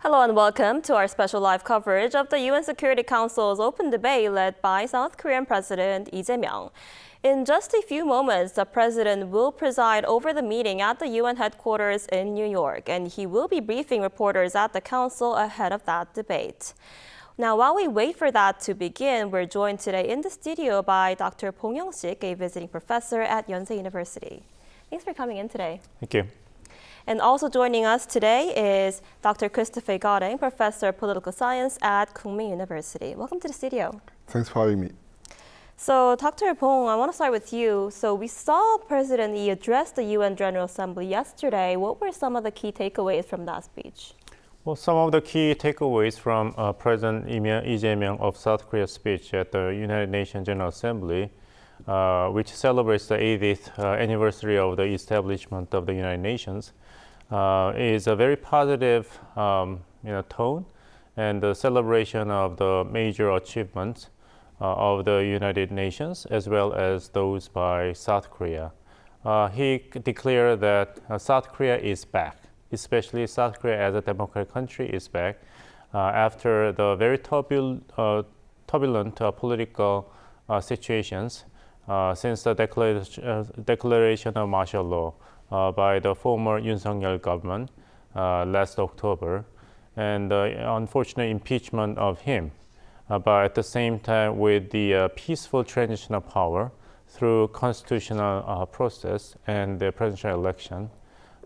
Hello and welcome to our special live coverage of the UN Security Council's open debate led by South Korean President Lee Jae-myung. In just a few moments, the president will preside over the meeting at the UN headquarters in New York, and he will be briefing reporters at the council ahead of that debate. Now, while we wait for that to begin, we're joined today in the studio by Dr. Bong Young-sik, a visiting professor at Yonsei University. Thanks for coming in today. Thank you. And also joining us today is Dr. Christopher Gareng, Professor of Political Science at Kookmin University. Welcome to the studio. Thanks for having me. So, Dr. Bong, I want to start with you. So, we saw President Lee address the UN General Assembly yesterday. What were some of the key takeaways from that speech? Well, some of the key takeaways from President Lee Jae-myung of South Korea's speech at the United Nations General Assembly, which celebrates the 80th anniversary of the establishment of the United Nations, is a very positive tone and the celebration of the major achievements of the United Nations as well as those by South Korea. He declared that South Korea is back, especially South Korea as a democratic country is back after the very turbulent political situations since the declaration of martial law by the former Yoon Suk-yeol government last October, and the unfortunate impeachment of him. But at the same time, with the peaceful transition of power through constitutional process and the presidential election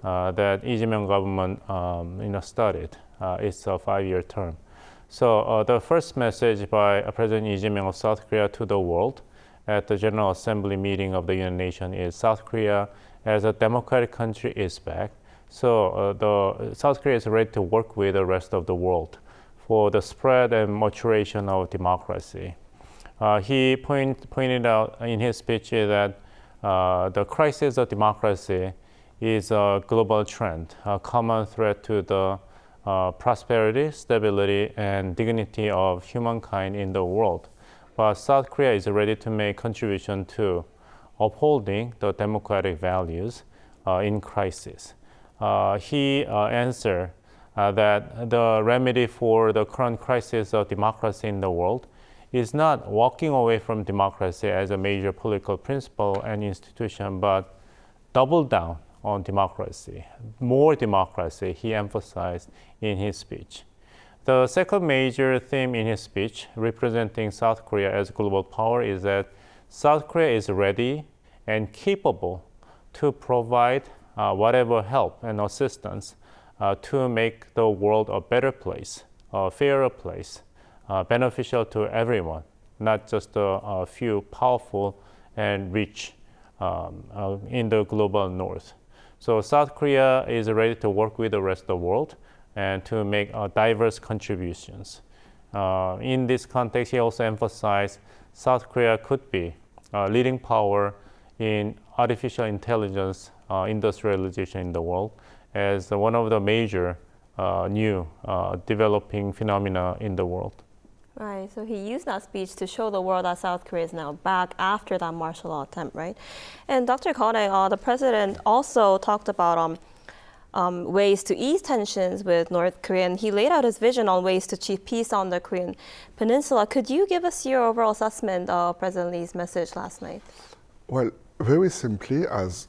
that Lee Jae-myung government started its 5-year term. So the first message by President Lee Jae-myung of South Korea to the world at the General Assembly meeting of the United Nations is South Korea as a democratic country is back. So the South Korea is ready to work with the rest of the world for the spread and maturation of democracy. He pointed out in his speech that the crisis of democracy is a global trend, a common threat to the prosperity, stability, and dignity of humankind in the world. But South Korea is ready to make contribution to upholding the democratic values in crisis. He answered that the remedy for the current crisis of democracy in the world is not walking away from democracy as a major political principle and institution, but double down on democracy, more democracy, he emphasized in his speech. The second major theme in his speech, representing South Korea as a global power, is that South Korea is ready and capable to provide whatever help and assistance to make the world a better place, a fairer place, beneficial to everyone, not just a few powerful and rich in the global north. So South Korea is ready to work with the rest of the world and to make diverse contributions. In this context, he also emphasized South Korea could be a leading power in artificial intelligence industrialization in the world as one of the major new developing phenomena in the world. Right, so he used that speech to show the world that South Korea is now back after that martial law attempt, right? And Dr. Gareng, the president also talked about ways to ease tensions with North Korea, and he laid out his vision on ways to achieve peace on the Korean Peninsula. Could you give us your overall assessment of President Lee's message last night? Well, very simply, as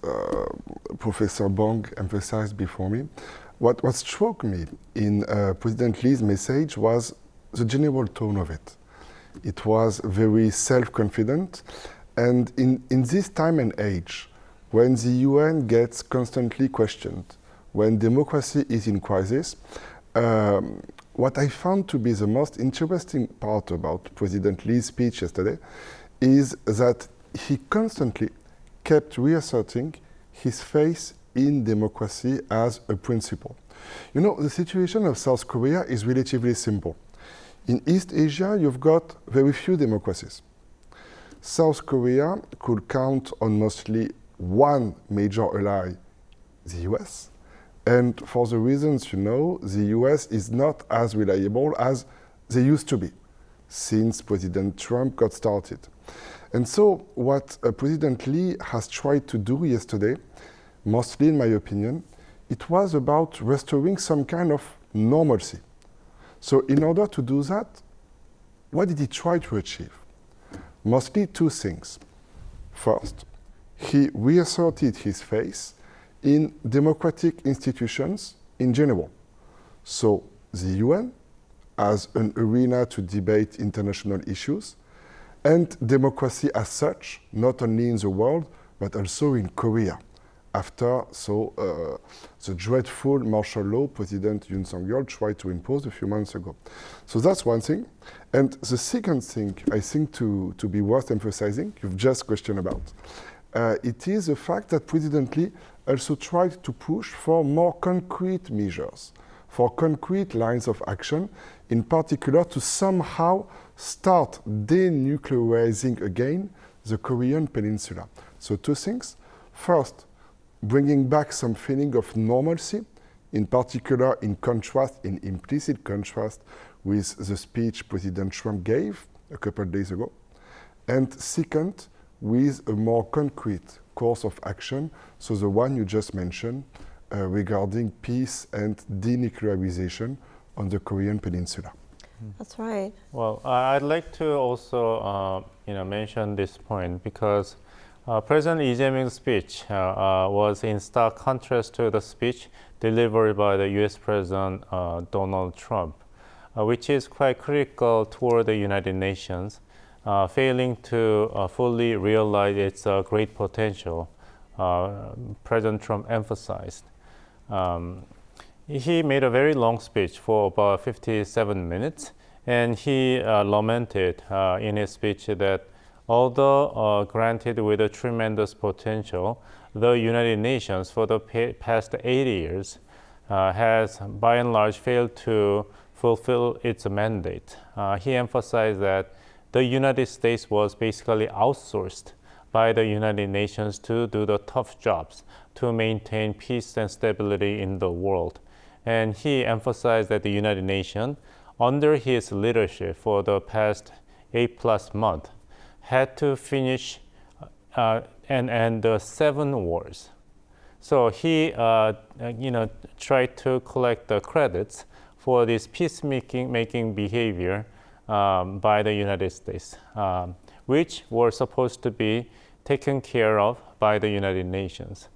Professor Bong emphasized before me, what struck me in President Lee's message was the general tone of it. It was very self-confident, and in this time and age, when the UN gets constantly questioned, when democracy is in crisis, what I found to be the most interesting part about President Lee's speech yesterday is that he constantly kept reasserting his faith in democracy as a principle. You know, the situation of South Korea is relatively simple. In East Asia, you've got very few democracies. South Korea could count on mostly one major ally, the US. And for the reasons you know, the US is not as reliable as they used to be since President Trump got started. And so what President Lee has tried to do yesterday, mostly in my opinion, it was about restoring some kind of normalcy So in order to do that, what did he try to achieve? Mostly two things. First, he reasserted his faith in democratic institutions in general. So the UN as an arena to debate international issues, and democracy as such, not only in the world, but also in Korea, after the dreadful martial law President Yoon Suk-yeol tried to impose a few months ago. So that's one thing. And the second thing I think to be worth emphasizing, you've just questioned about, it is the fact that President Lee also tried to push for more concrete measures, for concrete lines of action, in particular to somehow start denuclearizing again the Korean peninsula. So two things. First, bringing back some feeling of normalcy, in particular in contrast, in implicit contrast with the speech President Trump gave a couple of days ago. And second, with a more concrete course of action, so the one you just mentioned, regarding peace and denuclearization on the Korean peninsula. That's right. Well, I'd like to also mention this point because President Lee Jae-myung's speech was in stark contrast to the speech delivered by the U.S. President Donald Trump, which is quite critical toward the United Nations, failing to fully realize its great potential. President Trump emphasized. He made a very long speech for about 57 minutes, and he lamented in his speech that although granted with a tremendous potential, the United Nations for the past 80 years has by and large failed to fulfill its mandate. He emphasized that the United States was basically outsourced by the United Nations to do the tough jobs to maintain peace and stability in the world. And he emphasized that the United Nations, under his leadership for the past 8+ months, had to finish and end 7 wars. So he, tried to collect the credits for this peacemaking behavior by the United States, which were supposed to be taken care of by the United Nations.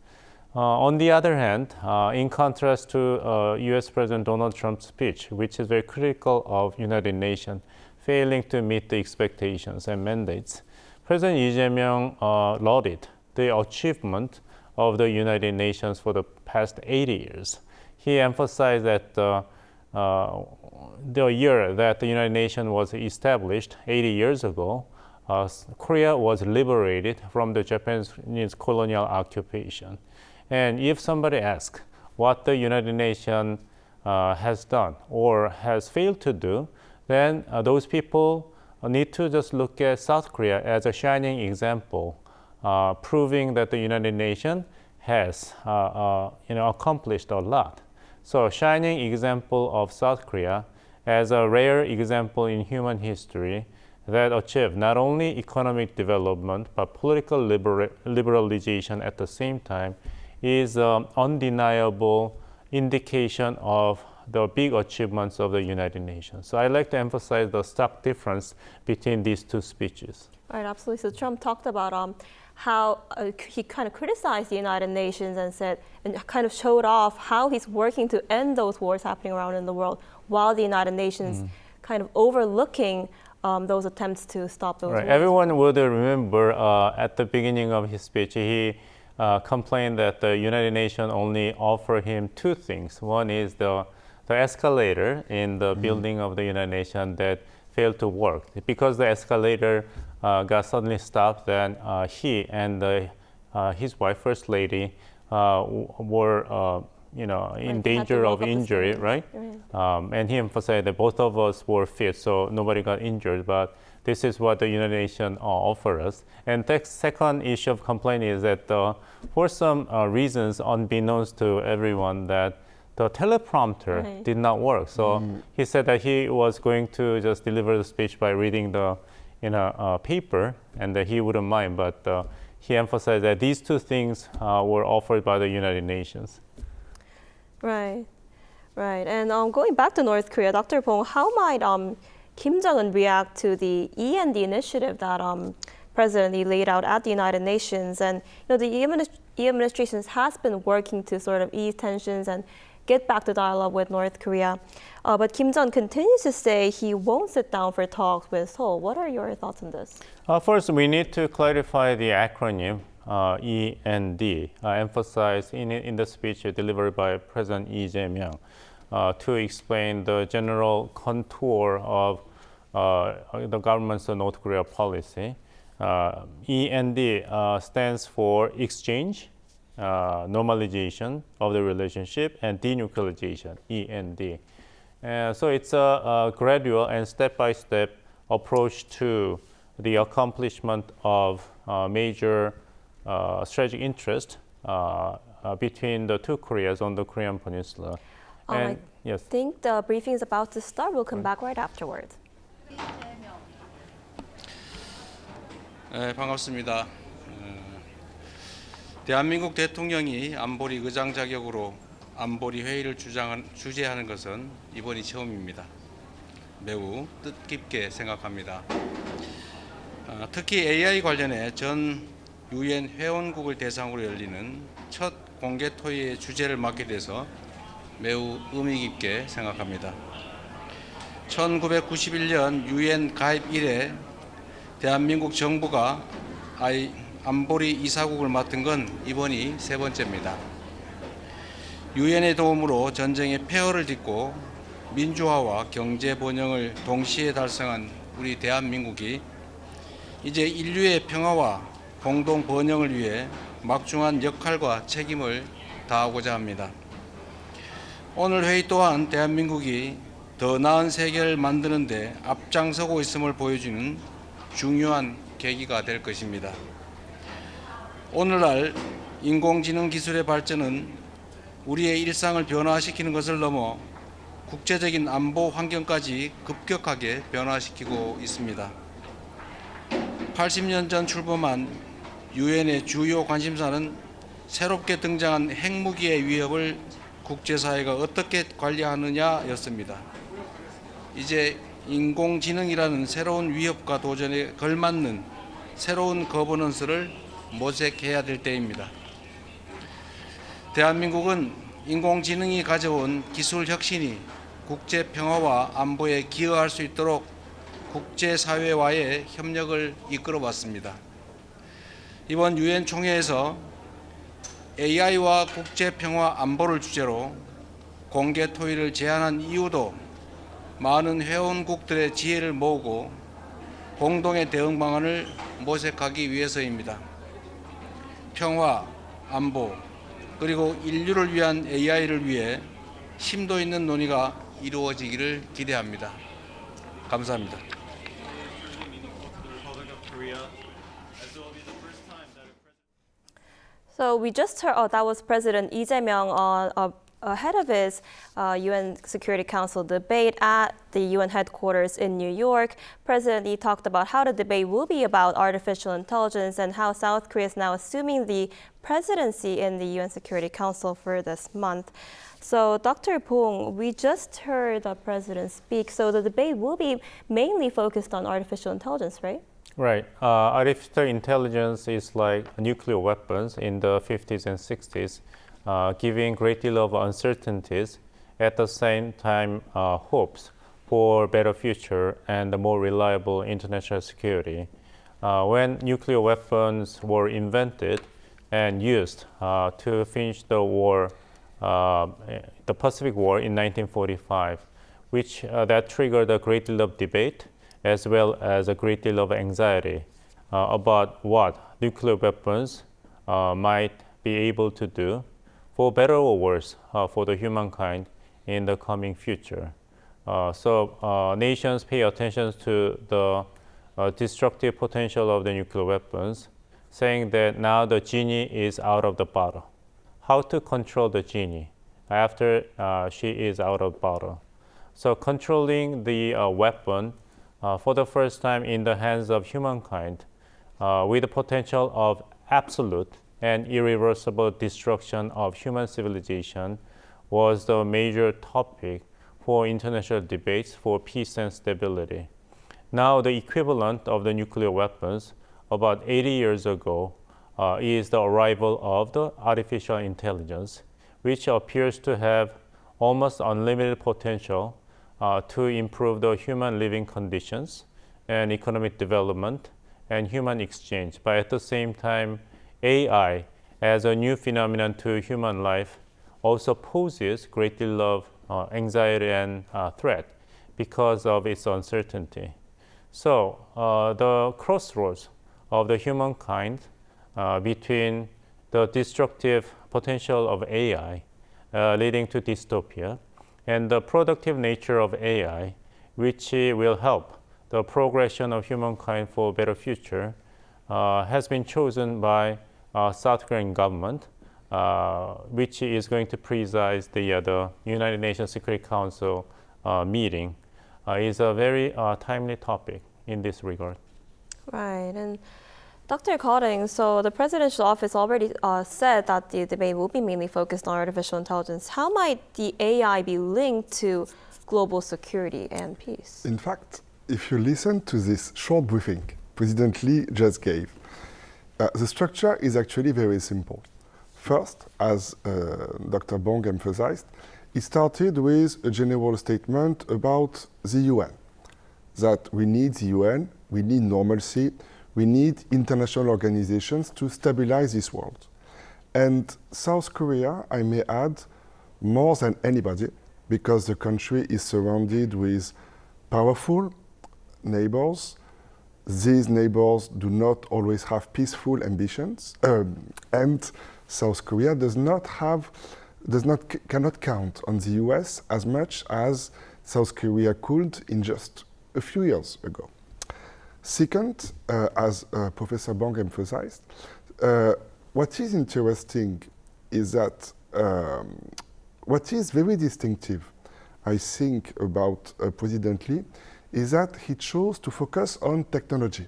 On the other hand, in contrast to U.S. President Donald Trump's speech, which is very critical of United Nations failing to meet the expectations and mandates, President Lee Jae-myung lauded the achievement of the United Nations for the past 80 years. He emphasized that the year that the United Nations was established 80 years ago, Korea was liberated from the Japanese colonial occupation. And if somebody asks what the United Nations has done or has failed to do, then those people need to just look at South Korea as a shining example, proving that the United Nations has accomplished a lot. So a shining example of South Korea as a rare example in human history that achieved not only economic development but political liberalization at the same time is an undeniable indication of the big achievements of the United Nations. So I'd like to emphasize the stark difference between these two speeches. Right, absolutely. So Trump talked about how he kind of criticized the United Nations and said, and kind of showed off how he's working to end those wars happening around in the world, while the United Nations kind of overlooking those attempts to stop those wars. Everyone would remember at the beginning of his speech, he complained that the United Nations only offer him 2 things. One is the escalator in the building of the United Nations that failed to work. Because the escalator got suddenly stopped, then he and his wife, First Lady, were in danger of injury, right? And he emphasized that both of us were fit, so nobody got injured. But this is what the United Nations offer us. And the second issue of complaint is that for some reasons unbeknownst to everyone, that the teleprompter did not work. So he said that he was going to just deliver the speech by reading the paper, and that he wouldn't mind. But he emphasized that these 2 things were offered by the United Nations. Right. Right, and going back to North Korea, Dr. Bong, how might Kim Jong-un react to the E&D initiative that President Lee laid out at the United Nations? And the E administration has been working to sort of ease tensions and get back to dialogue with North Korea. But Kim Jong-un continues to say he won't sit down for talks with Seoul. What are your thoughts on this? First, we need to clarify the acronym E&D, emphasized in the speech delivered by President Lee Jae-myung to explain the general contour of the government's North Korea policy. E&D stands for exchange, normalization of the relationship, and denuclearization, E&D. So it's a gradual and step-by-step approach to the accomplishment of major strategic interest between the two Koreas on the Korean Peninsula. I think the briefing is about to start. We'll come back right afterwards. 네, 반갑습니다. 대한민국 대통령이 안보리 의장 자격으로 안보리 회의를 주재하는 것은 이번이 처음입니다. 매우 뜻깊게 생각합니다. 특히 AI 관련해 전 유엔 회원국을 대상으로 열리는 첫 공개 토의의 주제를 맡게 돼서 매우 의미 깊게 생각합니다. 1991년 유엔 가입 이래 대한민국 정부가 안보리 이사국을 맡은 건 이번이 세 번째입니다. 유엔의 도움으로 전쟁의 폐허를 딛고 민주화와 경제 번영을 동시에 달성한 우리 대한민국이 이제 인류의 평화와 공동 번영을 위해 막중한 역할과 책임을 다하고자 합니다. 오늘 회의 또한 대한민국이 더 나은 세계를 만드는 데 앞장서고 있음을 보여주는 중요한 계기가 될 것입니다. 오늘날 인공지능 기술의 발전은 우리의 일상을 변화시키는 것을 넘어 국제적인 안보 환경까지 급격하게 변화시키고 있습니다. 80년 전 출범한 유엔의 주요 관심사는 새롭게 등장한 핵무기의 위협을 국제사회가 어떻게 관리하느냐였습니다. 이제 인공지능이라는 새로운 위협과 도전에 걸맞는 새로운 거버넌스를 모색해야 될 때입니다. 대한민국은 인공지능이 가져온 기술 혁신이 국제 평화와 안보에 기여할 수 있도록 국제사회와의 협력을 이끌어왔습니다. 이번 유엔 총회에서 AI와 국제 평화 안보를 주제로 공개 토의를 제안한 이유도 많은 회원국들의 지혜를 모으고 공동의 대응 방안을 모색하기 위해서입니다. 평화, 안보, 그리고 인류를 위한 AI를 위해 심도 있는 논의가 이루어지기를 기대합니다. 감사합니다. So we just heard, that was President Lee Jae-myung ahead of his UN Security Council debate at the UN headquarters in New York. President Lee talked about how the debate will be about artificial intelligence and how South Korea is now assuming the presidency in the UN Security Council for this month. So, Dr. Bong, we just heard the president speak. So the debate will be mainly focused on artificial intelligence, right? Right. Artificial intelligence is like nuclear weapons in the 50s and 60s, giving great deal of uncertainties, at the same time hopes for better future and more reliable international security. When nuclear weapons were invented and used to finish the war, the Pacific War in 1945, which that triggered a great deal of debate as well as a great deal of anxiety about what nuclear weapons might be able to do, for better or worse, for the humankind in the coming future. So nations pay attention to the destructive potential of the nuclear weapons, saying that now the genie is out of the bottle. How to control the genie after she is out of the bottle? So controlling the weapon for the first time in the hands of humankind with the potential of absolute and irreversible destruction of human civilization was the major topic for international debates for peace and stability. Now, the equivalent of the nuclear weapons about 80 years ago is the arrival of the artificial intelligence, which appears to have almost unlimited potential to improve the human living conditions and economic development and human exchange. But at the same time, AI as a new phenomenon to human life also poses great deal of anxiety and threat because of its uncertainty. So the crossroads of the humankind between the destructive potential of AI leading to dystopia and the productive nature of AI, which will help the progression of humankind for a better future, has been chosen by South Korean government, which is going to preside the United Nations Security Council meeting, is a very timely topic in this regard. Right, and Dr. Cotting, so the presidential office already said that the debate will be mainly focused on artificial intelligence. How might the AI be linked to global security and peace? In fact, if you listen to this short briefing President Lee just gave, the structure is actually very simple. First, as Dr. Bong emphasized, it started with a general statement about the UN, that we need the UN, we need normalcy, we need international organizations to stabilize this world. And South Korea, I may add, more than anybody, because the country is surrounded with powerful neighbors. These neighbors do not always have peaceful ambitions, and South Korea cannot count on the US as much as South Korea could in just a few years ago. Second, as Professor Bong emphasized, what is interesting is that what is very distinctive, I think, about President Lee is that he chose to focus on technology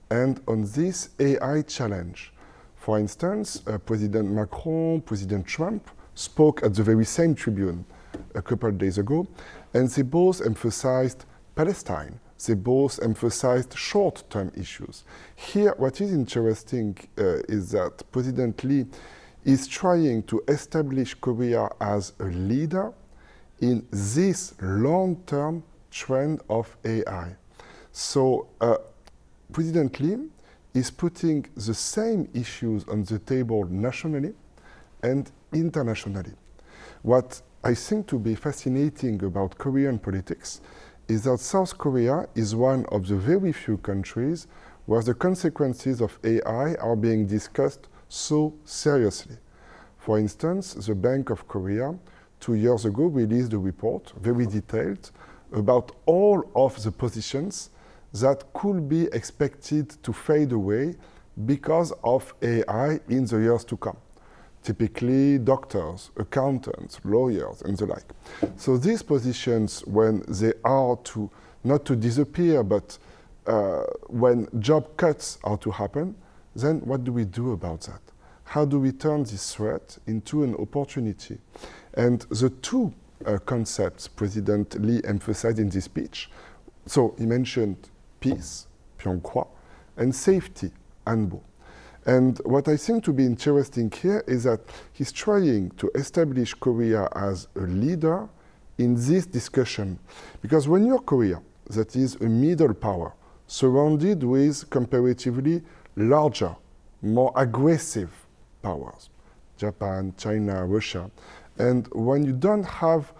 and on this AI challenge. For instance, President Macron, President Trump spoke at the very same tribune a couple of days ago, and they both emphasized Palestine. They both emphasized short-term issues. Here, what is interesting is that President Lee is trying to establish Korea as a leader in this long-term trend of AI. So President Lee is putting the same issues on the table nationally and internationally. What I think to be fascinating about Korean politics is that South Korea is one of the very few countries where the consequences of AI are being discussed so seriously. For instance, the Bank of Korea 2 years ago released a report, very detailed, about all of the positions that could be expected to fade away because of AI in the years to come. Typically doctors, accountants, lawyers, and the like. So these positions, when they are to, not to disappear, but when job cuts are to happen, then what do we do about that? How do we turn this threat into an opportunity? And the two concepts President Lee emphasized in this speech, so he mentioned peace, Pyeongkwa, and safety, Anbo. And what I think to be interesting here is that he's trying to establish Korea as a leader in this discussion. Because when you're Korea, that is a middle power, surrounded with comparatively larger, more aggressive powers, Japan, China, Russia, and when you don't have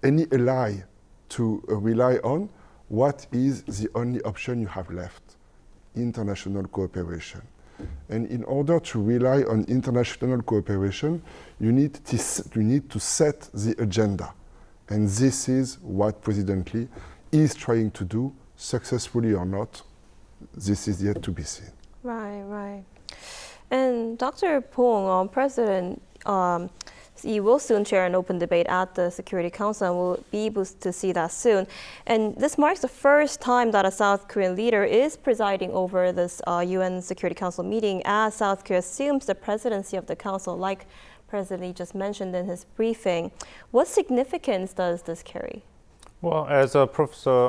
any ally to rely on, what is the only option you have left? International cooperation. And in order to rely on international cooperation, you need to set the agenda. And this is what President Lee is trying to do, successfully or not. This is yet to be seen. Right, right. And Dr. Bong, President He will soon chair an open debate at the Security Council, and we'll be able to see that soon. And this marks the first time that a South Korean leader is presiding over this UN Security Council meeting as South Korea assumes the presidency of the Council. Like President Lee just mentioned in his briefing. What significance does this carry? Well, as Professor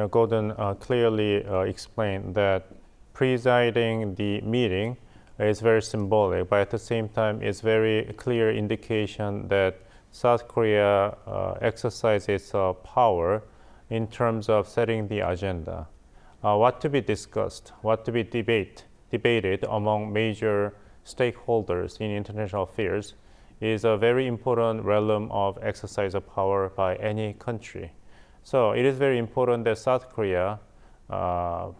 Golden clearly explained, that presiding the meeting is very symbolic, but at the same time, it's very clear indication that South Korea exercises power in terms of setting the agenda. What to be discussed, what to be debated among major stakeholders in international affairs is a very important realm of exercise of power by any country. So it is very important that South Korea, led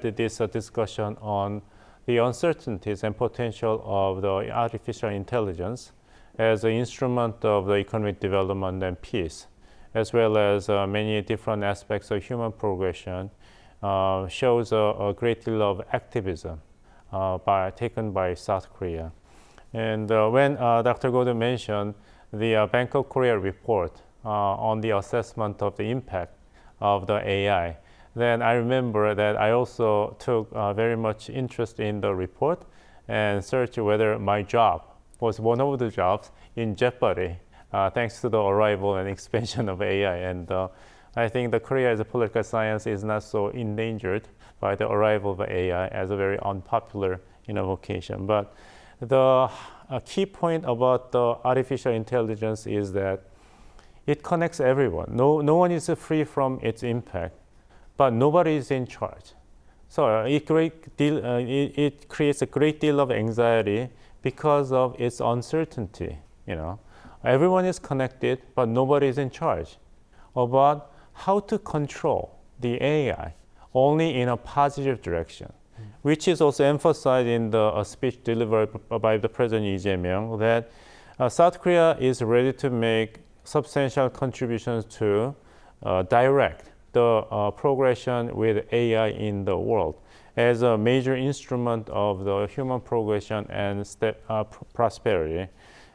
this discussion on the uncertainties and potential of the artificial intelligence as an instrument of the economic development and peace, as well as many different aspects of human progression, shows a great deal of activism taken by South Korea. And when Dr. Golden mentioned the Bank of Korea report on the assessment of the impact of the AI, then I remember that I also took very much interest in the report and searched whether my job was one of the jobs in jeopardy thanks to the arrival and expansion of AI. And I think that Korea as a political science is not so endangered by the arrival of AI as a very unpopular vocation. But the key point about the artificial intelligence is that it connects everyone. No one is free from its impact, but nobody is in charge. So it creates a great deal of anxiety because of its uncertainty. Everyone is connected, but nobody is in charge about how to control the AI only in a positive direction, which is also emphasized in the speech delivered by the President Lee Jae-myung, that South Korea is ready to make substantial contributions to direct the progression with AI in the world as a major instrument of the human progression and prosperity.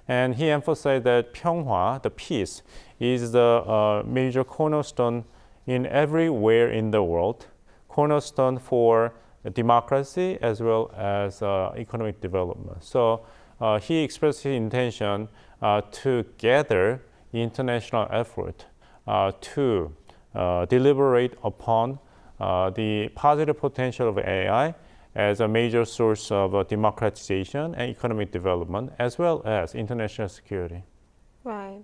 And he emphasized that 평화, the peace, is the major cornerstone in everywhere in the world, cornerstone for democracy as well as economic development. So he expressed his intention to gather international effort to deliberate upon the positive potential of AI as a major source of democratization and economic development, as well as international security. Right.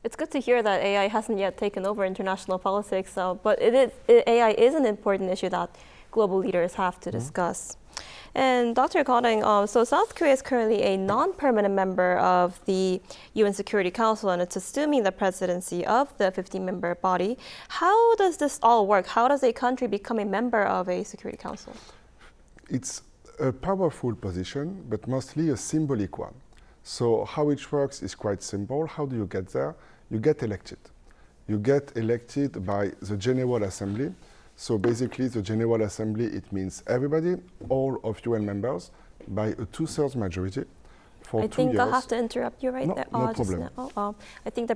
It's good to hear that AI hasn't yet taken over international politics, but AI is an important issue that global leaders have to discuss. And Dr. Goding, so South Korea is currently a non-permanent member of the UN Security Council, and it's assuming the presidency of the 50-member body. How does this all work? How does a country become a member of a Security Council? It's a powerful position, but mostly a symbolic one. So how it works is quite simple. How do you get there? You get elected. You get elected by the General Assembly. So basically, the General Assembly, it means everybody, all of UN members, by a 2/3 majority for 2 years. I think I'll have to interrupt you right there. No problem. I think the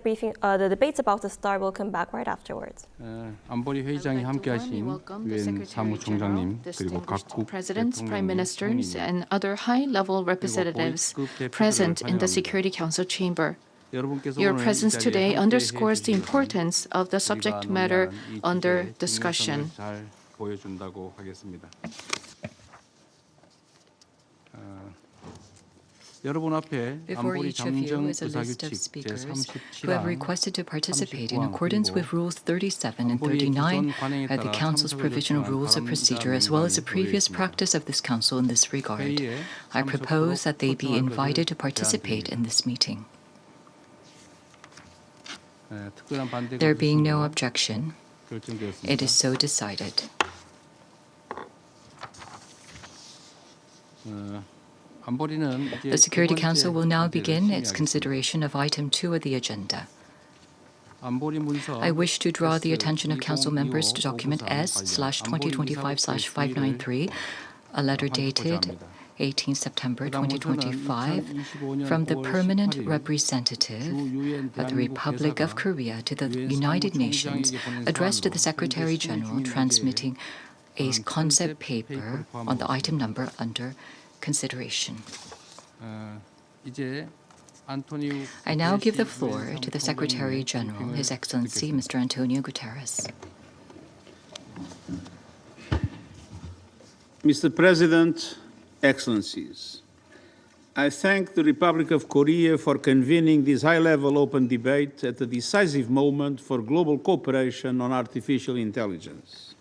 debates about to start will come back right afterwards. 안보리 회의장에 함께하신 유엔 사무총장님 그리고 각국 presidents, prime ministers, and other high-level representatives present in the Security Council chamber. Your presence today underscores the importance of the subject matter under discussion. Before each of you is a list of speakers who have requested to participate in accordance with Rules 37 and 39 of the Council's Provisional Rules of Procedure, as well as the previous practice of this Council in this regard. I propose that they be invited to participate in this meeting. There being no objection, it is so decided. The Security Council will now begin its consideration of Item 2 of the agenda. I wish to draw the attention of Council members to Document S/2025/593, a letter dated 18 September 2025, from the Permanent Representative of the Republic of Korea to the United Nations, addressed to the Secretary General, transmitting a concept paper on the item number under consideration. I now give the floor to the Secretary General, His Excellency Mr. Antonio Guterres. Mr. President, Excellencies, I thank the Republic of Korea for convening this high-level open debate at a decisive moment for global cooperation on artificial intelligence.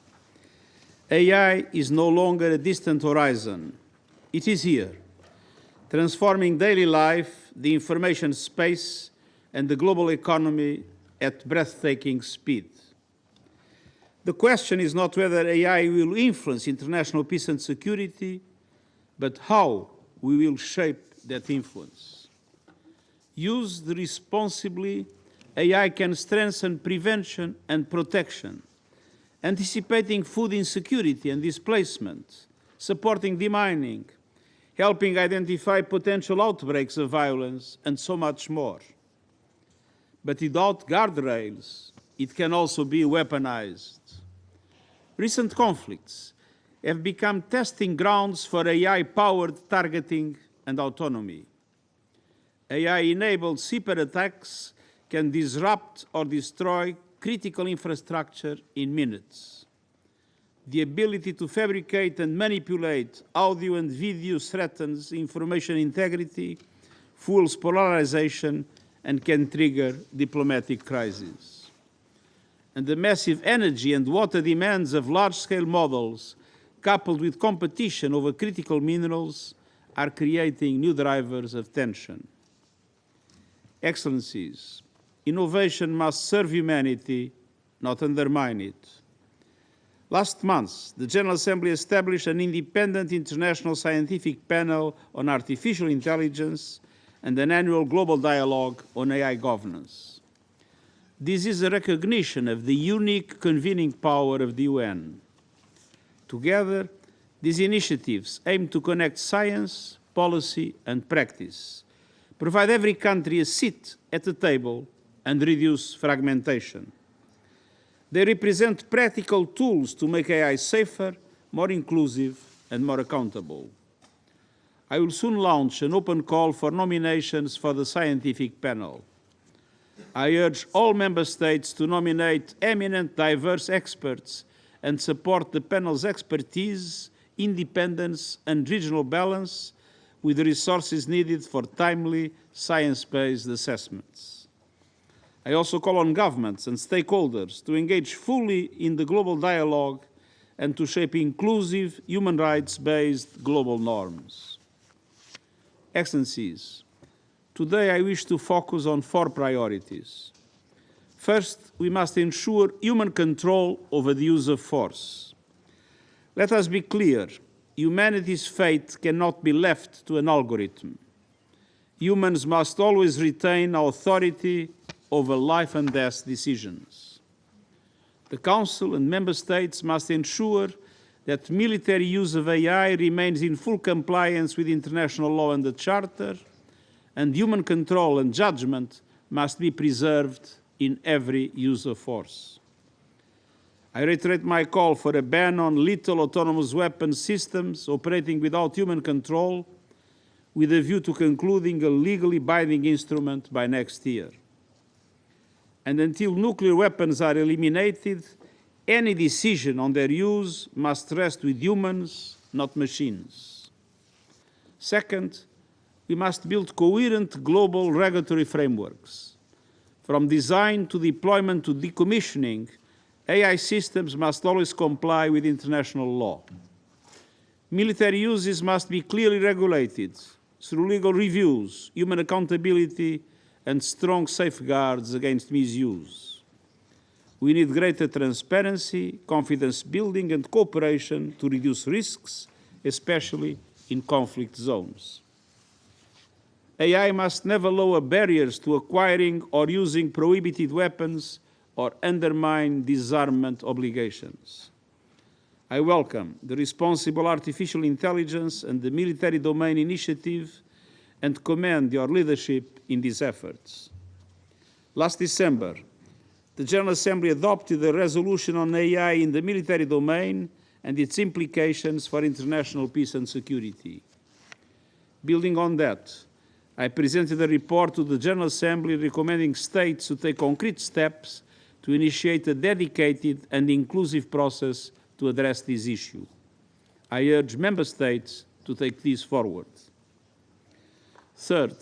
AI is no longer a distant horizon. It is here, transforming daily life, the information space, and the global economy at breathtaking speed. The question is not whether AI will influence international peace and security, but how we will shape that influence. Used responsibly, AI can strengthen prevention and protection, anticipating food insecurity and displacement, supporting demining, helping identify potential outbreaks of violence, and so much more. But without guardrails, it can also be weaponized. Recent conflicts have become testing grounds for AI-powered targeting and autonomy. AI-enabled cyber attacks can disrupt or destroy critical infrastructure in minutes. The ability to fabricate and manipulate audio and video threatens information integrity, fuels polarization, and can trigger diplomatic crises. And the massive energy and water demands of large-scale models, coupled with competition over critical minerals, are creating new drivers of tension. Excellencies, innovation must serve humanity, not undermine it. Last month, the General Assembly established an independent international scientific panel on artificial intelligence and an annual global dialogue on AI governance. This is a recognition of the unique convening power of the UN. Together, these initiatives aim to connect science, policy, and practice, provide every country a seat at the table, and reduce fragmentation. They represent practical tools to make AI safer, more inclusive, and more accountable. I will soon launch an open call for nominations for the scientific panel. I urge all member states to nominate eminent, diverse experts and support the panel's expertise, independence, and regional balance with the resources needed for timely, science-based assessments. I also call on governments and stakeholders to engage fully in the global dialogue and to shape inclusive, human rights-based global norms. Excellencies, today I wish to focus on 4 priorities. First, we must ensure human control over the use of force. Let us be clear, humanity's fate cannot be left to an algorithm. Humans must always retain authority over life and death decisions. The Council and Member States must ensure that military use of AI remains in full compliance with international law and the Charter, and human control and judgment must be preserved in every use of force. I reiterate my call for a ban on lethal autonomous weapon systems operating without human control, with a view to concluding a legally binding instrument by next year. And until nuclear weapons are eliminated, any decision on their use must rest with humans, not machines. Second, we must build coherent global regulatory frameworks. From design to deployment to decommissioning, AI systems must always comply with international law. Military uses must be clearly regulated through legal reviews, human accountability, and strong safeguards against misuse. We need greater transparency, confidence building, and cooperation to reduce risks, especially in conflict zones. AI must never lower barriers to acquiring or using prohibited weapons or undermine disarmament obligations. I welcome the Responsible Artificial Intelligence and the Military Domain Initiative and commend your leadership in these efforts. Last December, the General Assembly adopted a resolution on AI in the military domain and its implications for international peace and security. Building on that, I presented a report to the General Assembly recommending states to take concrete steps to initiate a dedicated and inclusive process to address this issue. I urge Member States to take this forward. Third,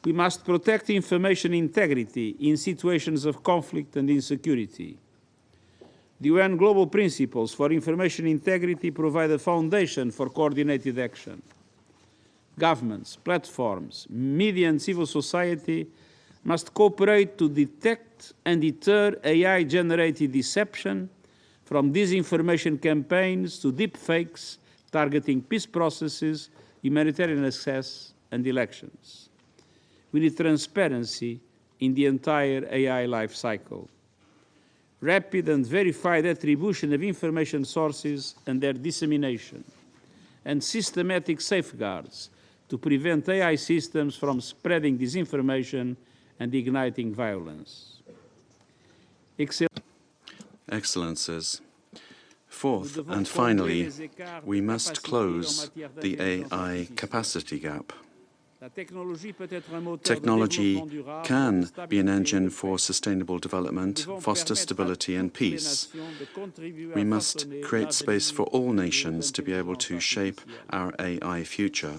we must protect information integrity in situations of conflict and insecurity. The UN Global Principles for Information Integrity provide a foundation for coordinated action. Governments, platforms, media and civil society must cooperate to detect and deter AI-generated deception, from disinformation campaigns to deep fakes targeting peace processes, humanitarian access, and elections. We need transparency in the entire AI life cycle. Rapid and verified attribution of information sources and their dissemination, and systematic safeguards to prevent AI systems from spreading disinformation and igniting violence. Excellencies, fourth and finally, we must close the AI capacity gap. Technology can be an engine for sustainable development, foster stability and peace. We must create space for all nations to be able to shape our AI future.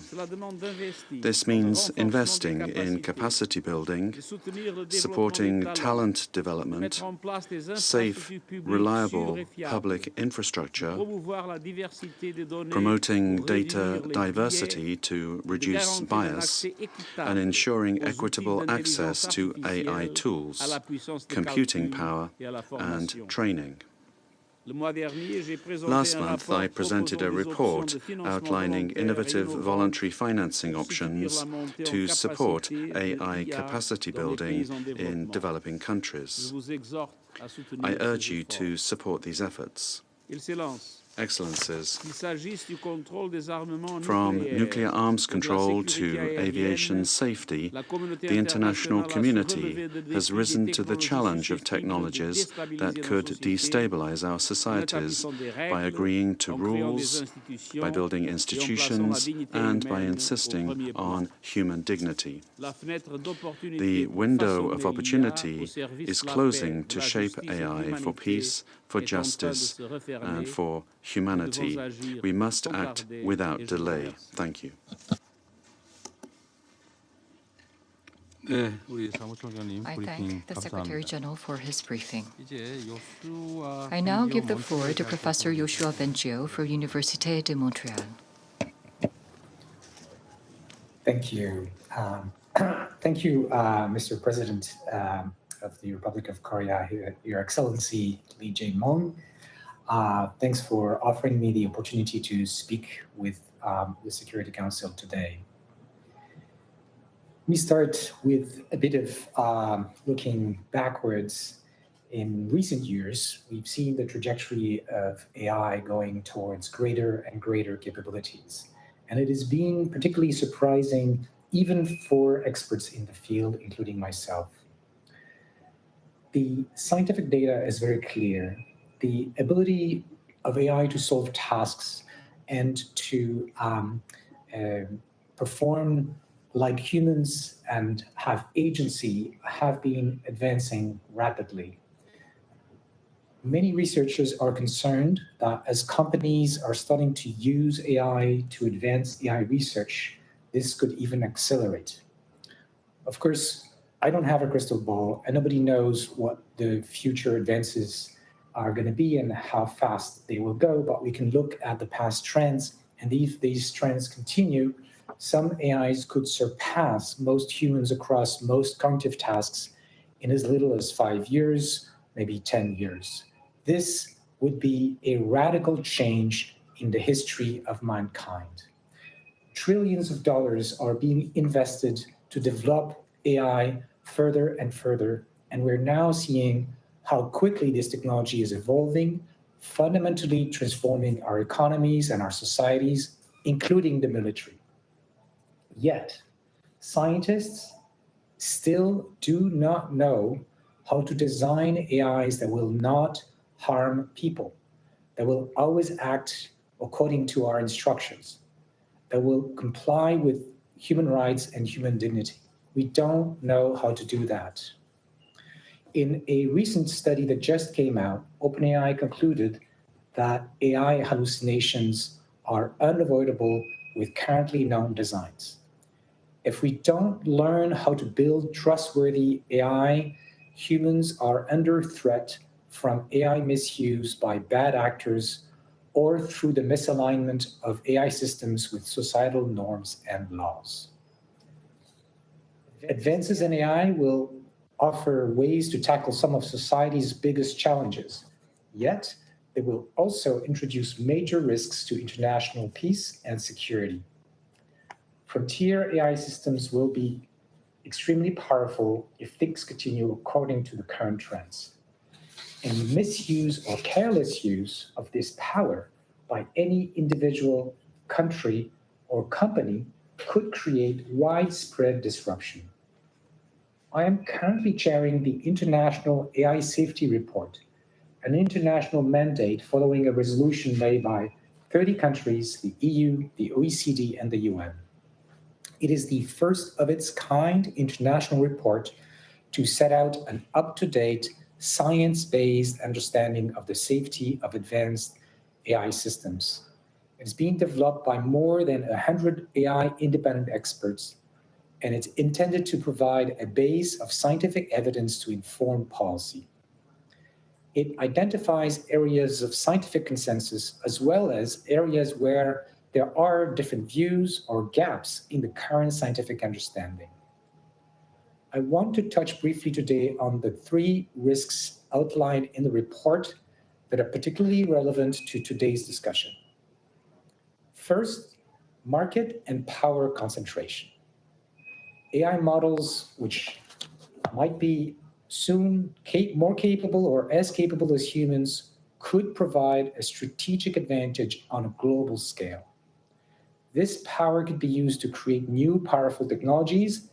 This means investing in capacity building, supporting talent development, safe, reliable public infrastructure, promoting data diversity to reduce bias, and ensuring equitable access to AI tools, computing power, and training. Last month, I presented a report outlining innovative voluntary financing options to support AI capacity building in developing countries. I urge you to support these efforts. Excellencies, from nuclear arms control to aviation safety, the international community has risen to the challenge of technologies that could destabilize our societies by agreeing to rules, by building institutions, and by insisting on human dignity. The window of opportunity is closing to shape AI for peace, for justice, and for humanity. We must act without delay. Thank you. I thank the Secretary General for his briefing. I now give the floor to Professor Yoshua Bengio for Université de Montréal. Thank you. Thank you, Mr. President of the Republic of Korea, Your Excellency Lee Jae-myung. Thanks for offering me the opportunity to speak with the Security Council today. Let me start with a bit of looking backwards. In recent years, we've seen the trajectory of AI going towards greater and greater capabilities. And it is being particularly surprising even for experts in the field, including myself. The scientific data is very clear. The ability of AI to solve tasks and to perform like humans and have agency have been advancing rapidly. Many researchers are concerned that as companies are starting to use AI to advance AI research, this could even accelerate. Of course, I don't have a crystal ball, and nobody knows what the future advances are going to be and how fast they will go, but we can look at the past trends, and if these trends continue, some AIs could surpass most humans across most cognitive tasks in as little as 5 years, maybe 10 years. This would be a radical change in the history of mankind. Trillions of dollars are being invested to develop AI further and further, and we're now seeing how quickly this technology is evolving, fundamentally transforming our economies and our societies, including the military. Yet, scientists still do not know how to design AIs that will not harm people, that will always act according to our instructions, that will comply with human rights and human dignity. We don't know how to do that. In a recent study that just came out, OpenAI concluded that AI hallucinations are unavoidable with currently known designs. If we don't learn how to build trustworthy AI, humans are under threat from AI misuse by bad actors or through the misalignment of AI systems with societal norms and laws. Advances in AI will offer ways to tackle some of society's biggest challenges, yet they will also introduce major risks to international peace and security. Frontier AI systems will be extremely powerful if things continue according to the current trends. And misuse or careless use of this power by any individual, country, or company could create widespread disruption. I am currently chairing the International AI Safety Report, an international mandate following a resolution made by 30 countries, the EU, the OECD, and the UN. It is the first of its kind international report to set out an up-to-date, science-based understanding of the safety of advanced AI systems. It's being developed by more than 100 AI independent experts, and it's intended to provide a base of scientific evidence to inform policy. It identifies areas of scientific consensus as well as areas where there are different views or gaps in the current scientific understanding. I want to touch briefly today on the 3 risks outlined in the report that are particularly relevant to today's discussion. First, market and power concentration. AI models, which might be soon more capable or as capable as humans, could provide a strategic advantage on a global scale. This power could be used to create new powerful technologies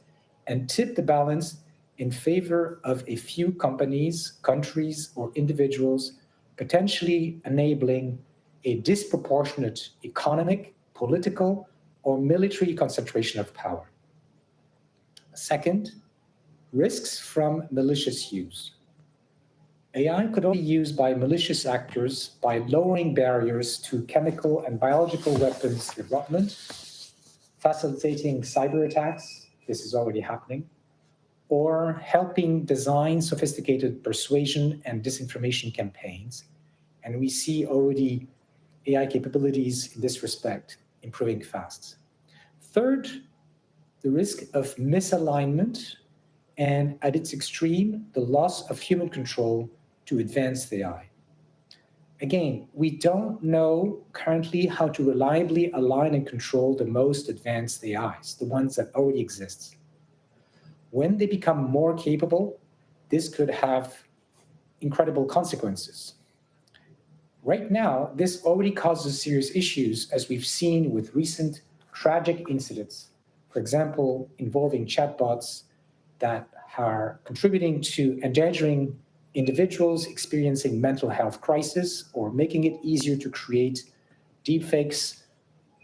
and tip the balance in favor of a few companies, countries, or individuals, potentially enabling a disproportionate economic, political, or military concentration of power. Second, risks from malicious use. AI could only be used by malicious actors by lowering barriers to chemical and biological weapons development, facilitating cyber attacks, this is already happening, or helping design sophisticated persuasion and disinformation campaigns. And we see already AI capabilities in this respect improving fast. Third, the risk of misalignment and, at its extreme, the loss of human control to advanced AI. Again, we don't know currently how to reliably align and control the most advanced AIs, the ones that already exist. When they become more capable, this could have incredible consequences. Right now, this already causes serious issues, as we've seen with recent tragic incidents, for example, involving chatbots that are contributing to endangering individuals experiencing mental health crisis or making it easier to create deepfakes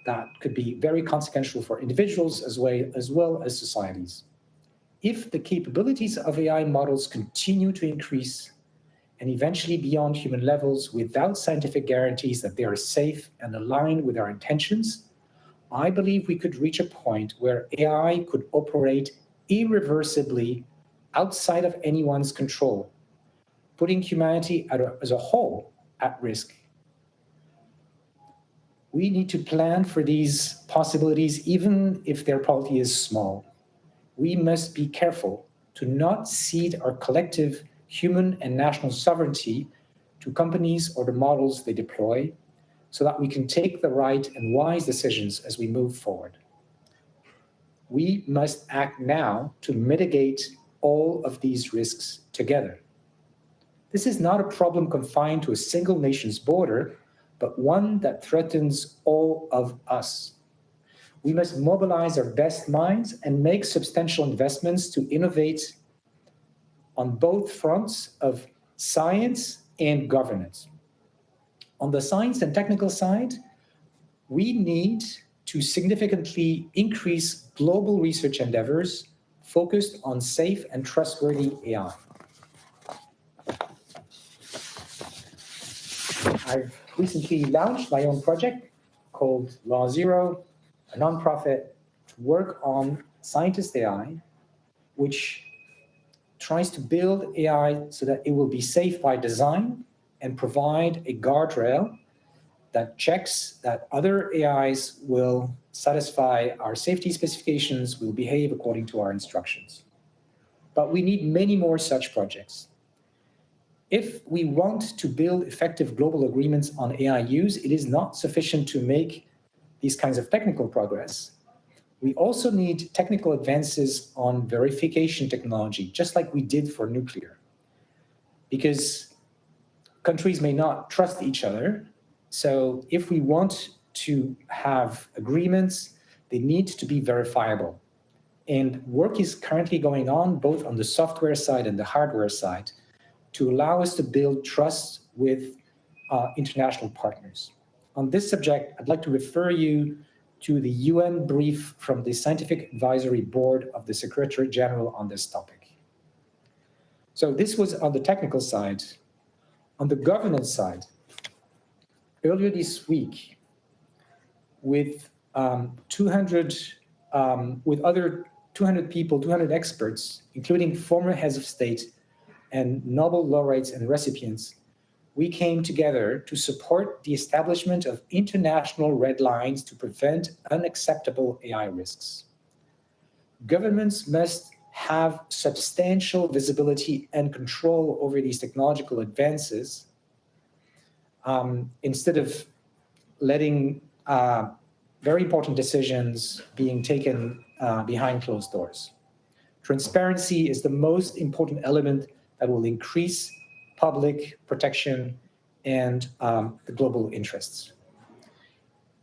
that could be very consequential for individuals as well as societies. If the capabilities of AI models continue to increase and eventually beyond human levels without scientific guarantees that they are safe and aligned with our intentions, I believe we could reach a point where AI could operate irreversibly outside of anyone's control, putting humanity as a whole at risk. We need to plan for these possibilities, even if their probability is small. We must be careful to not cede our collective human and national sovereignty to companies or the models they deploy, so that we can take the right and wise decisions as we move forward. We must act now to mitigate all of these risks together. This is not a problem confined to a single nation's border, but one that threatens all of us. We must mobilize our best minds and make substantial investments to innovate on both fronts of science and governance. On the science and technical side, we need to significantly increase global research endeavors focused on safe and trustworthy AI. I've recently launched my own project called Law Zero, a nonprofit to work on scientist AI, which tries to build AI so that it will be safe by design and provide a guardrail that checks that other AIs will satisfy our safety specifications, will behave according to our instructions. But we need many more such projects. If we want to build effective global agreements on AI use, it is not sufficient to make these kinds of technical progress. We also need technical advances on verification technology, just like we did for nuclear. Because countries may not trust each other, so if we want to have agreements, they need to be verifiable. And work is currently going on both on the software side and the hardware side to allow us to build trust with international partners. On this subject, I'd like to refer you to the UN brief from the Scientific Advisory Board of the Secretary General on this topic. So this was on the technical side. On the governance side, earlier this week, with 200 people, 200 experts, including former heads of state and Nobel laureates and recipients, we came together to support the establishment of international red lines to prevent unacceptable AI risks. Governments must have substantial visibility and control over these technological advances instead of letting very important decisions being taken behind closed doors. Transparency is the most important element that will increase public protection and the global interests.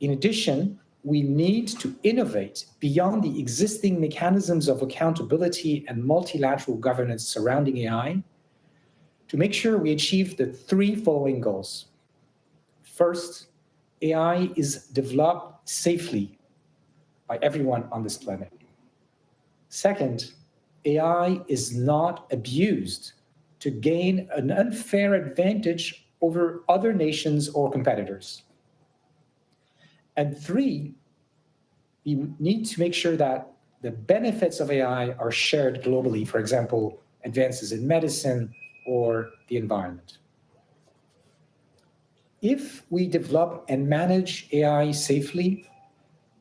In addition, we need to innovate beyond the existing mechanisms of accountability and multilateral governance surrounding AI to make sure we achieve the three following goals. First, AI is developed safely by everyone on this planet. Second, AI is not abused to gain an unfair advantage over other nations or competitors. And three, we need to make sure that the benefits of AI are shared globally, for example, advances in medicine or the environment. If we develop and manage AI safely,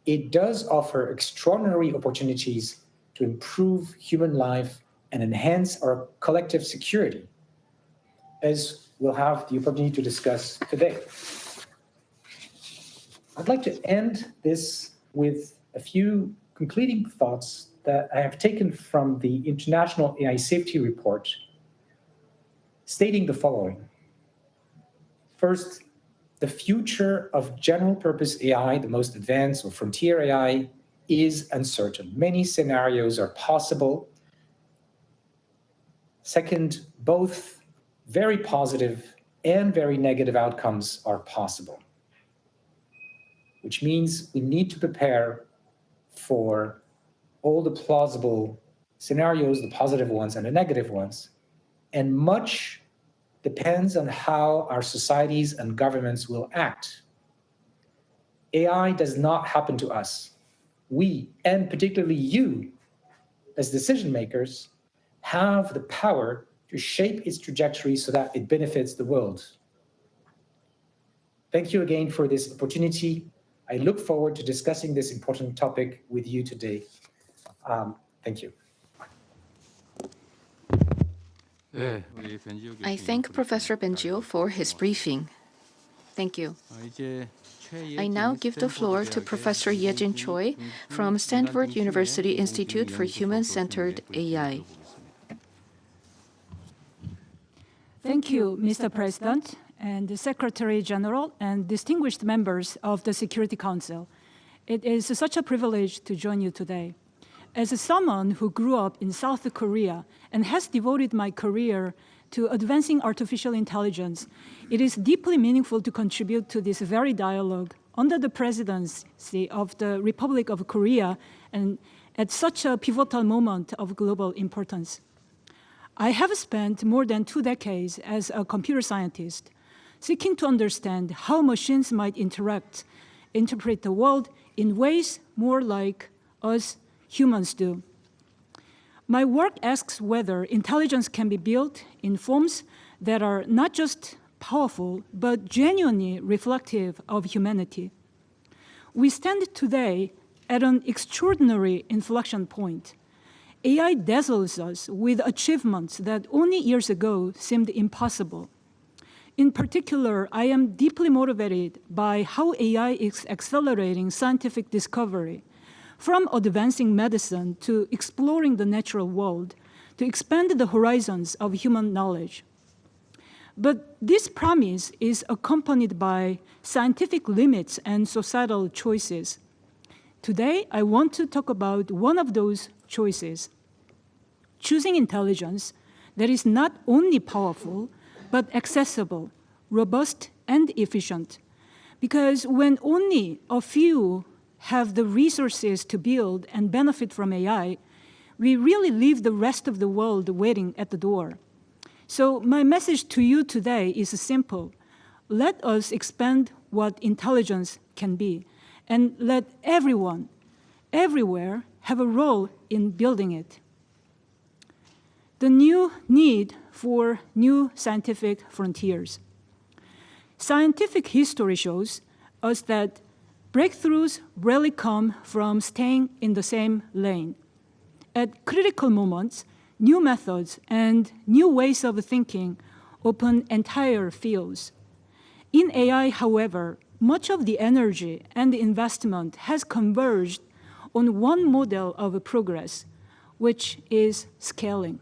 it does offer extraordinary opportunities to improve human life and enhance our collective security, as we'll have the opportunity to discuss today. I'd like to end this with a few concluding thoughts that I have taken from the International AI Safety Report, stating the following. First, the future of general-purpose AI, the most advanced or frontier AI, is uncertain. Many scenarios are possible. Second, both very positive and very negative outcomes are possible, which means we need to prepare for all the plausible scenarios, the positive ones and the negative ones. And much depends on how our societies and governments will act. AI does not happen to us. We, and particularly you, as decision makers, have the power to shape its trajectory so that it benefits the world. Thank you again for this opportunity. I look forward to discussing this important topic with you today. Thank you. I thank Professor Benjio for his briefing. Thank you. I now give the floor to Professor Yejin Choi from Stanford University Institute for Human-Centered AI. Thank you, Mr. President, and the Secretary General, and distinguished members of the Security Council. It is such a privilege to join you today. As someone who grew up in South Korea and has devoted my career to advancing artificial intelligence, it is deeply meaningful to contribute to this very dialogue under the presidency of the Republic of Korea and at such a pivotal moment of global importance. I have spent more than 2 decades as a computer scientist, seeking to understand how machines might interpret the world in ways more like us humans do. My work asks whether intelligence can be built in forms that are not just powerful, but genuinely reflective of humanity. We stand today at an extraordinary inflection point. AI dazzles us with achievements that only years ago seemed impossible. In particular, I am deeply motivated by how AI is accelerating scientific discovery, from advancing medicine to exploring the natural world, to expand the horizons of human knowledge. But this promise is accompanied by scientific limits and societal choices. Today, I want to talk about one of those choices: choosing intelligence that is not only powerful, but accessible, robust, and efficient. Because when only a few have the resources to build and benefit from AI, we really leave the rest of the world waiting at the door. So my message to you today is simple. Let us expand what intelligence can be, and let everyone, everywhere, have a role in building it. The new need for new scientific frontiers. Scientific history shows us that breakthroughs rarely come from staying in the same lane. At critical moments, new methods and new ways of thinking open entire fields. In AI, however, much of the energy and the investment has converged on one model of progress, which is scaling.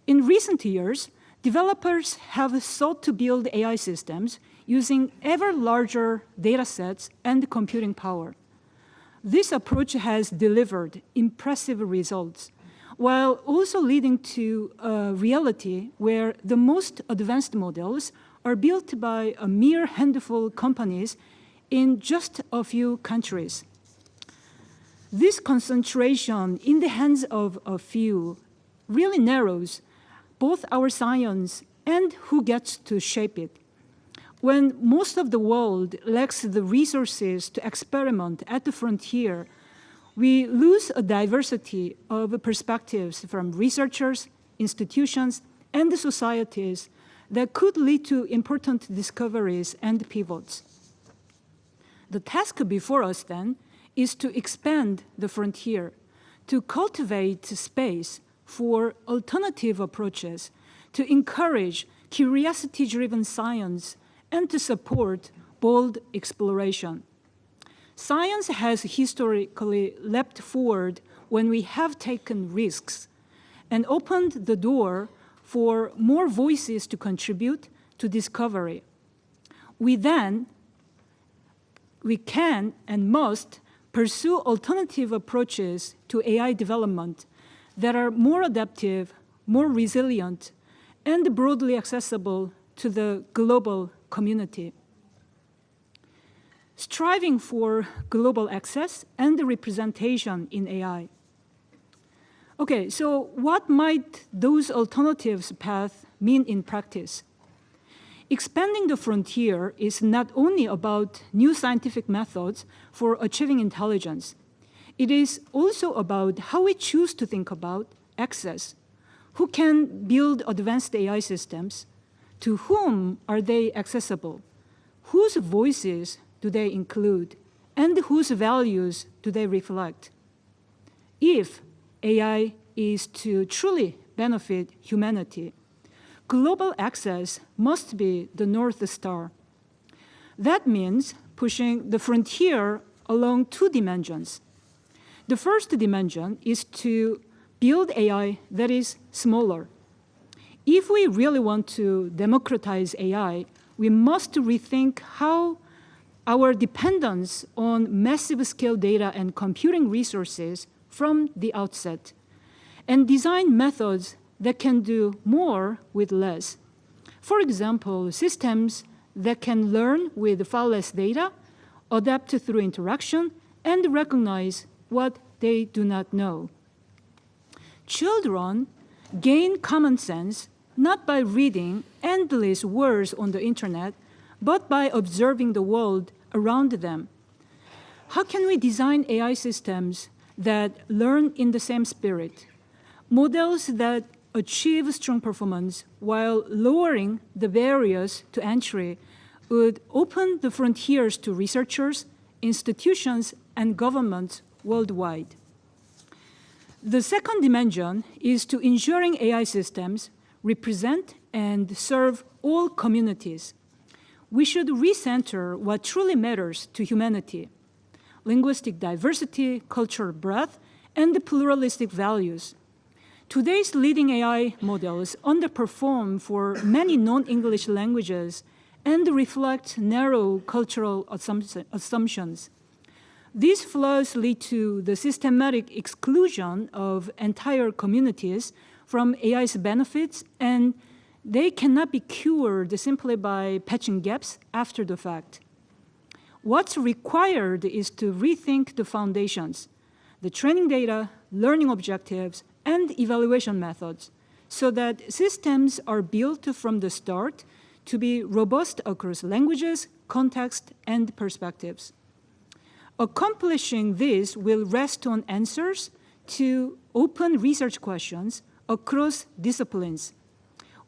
In recent years, developers have sought to build AI systems using ever larger data sets and computing power. This approach has delivered impressive results, while also leading to a reality where the most advanced models are built by a mere handful of companies in just a few countries. This concentration in the hands of a few really narrows both our science and who gets to shape it. When most of the world lacks the resources to experiment at the frontier, we lose a diversity of perspectives from researchers, institutions, and societies that could lead to important discoveries and pivots. The task before us, then, is to expand the frontier, to cultivate space for alternative approaches, to encourage curiosity-driven science, and to support bold exploration. Science has historically leapt forward when we have taken risks and opened the door for more voices to contribute to discovery. We can and must pursue alternative approaches to AI development that are more adaptive, more resilient, and broadly accessible to the global community. Striving for global access and representation in AI. Okay, so what might those alternatives paths mean in practice? Expanding the frontier is not only about new scientific methods for achieving intelligence. It is also about how we choose to think about access. Who can build advanced AI systems? To whom are they accessible? Whose voices do they include? And whose values do they reflect? If AI is to truly benefit humanity, global access must be the North Star. That means pushing the frontier along 2 dimensions. The first dimension is to build AI that is smaller. If we really want to democratize AI, we must rethink how our dependence on massive scale data and computing resources from the outset, and design methods that can do more with less. For example, systems that can learn with far less data adapt through interaction, and recognize what they do not know. Children gain common sense not by reading endless words on the internet, but by observing the world around them. How can we design AI systems that learn in the same spirit? Models that achieve strong performance while lowering the barriers to entry would open the frontiers to researchers, institutions, and governments worldwide. The second dimension is to ensuring AI systems represent and serve all communities. We should recenter what truly matters to humanity: linguistic diversity, cultural breadth, and pluralistic values. Today's leading AI models underperform for many non-English languages and reflect narrow cultural assumptions. These flaws lead to the systematic exclusion of entire communities from AI's benefits, and they cannot be cured simply by patching gaps after the fact. What's required is to rethink the foundations, the training data, learning objectives, and evaluation methods, so that systems are built from the start to be robust across languages, context, and perspectives. Accomplishing this will rest on answers to open research questions across disciplines.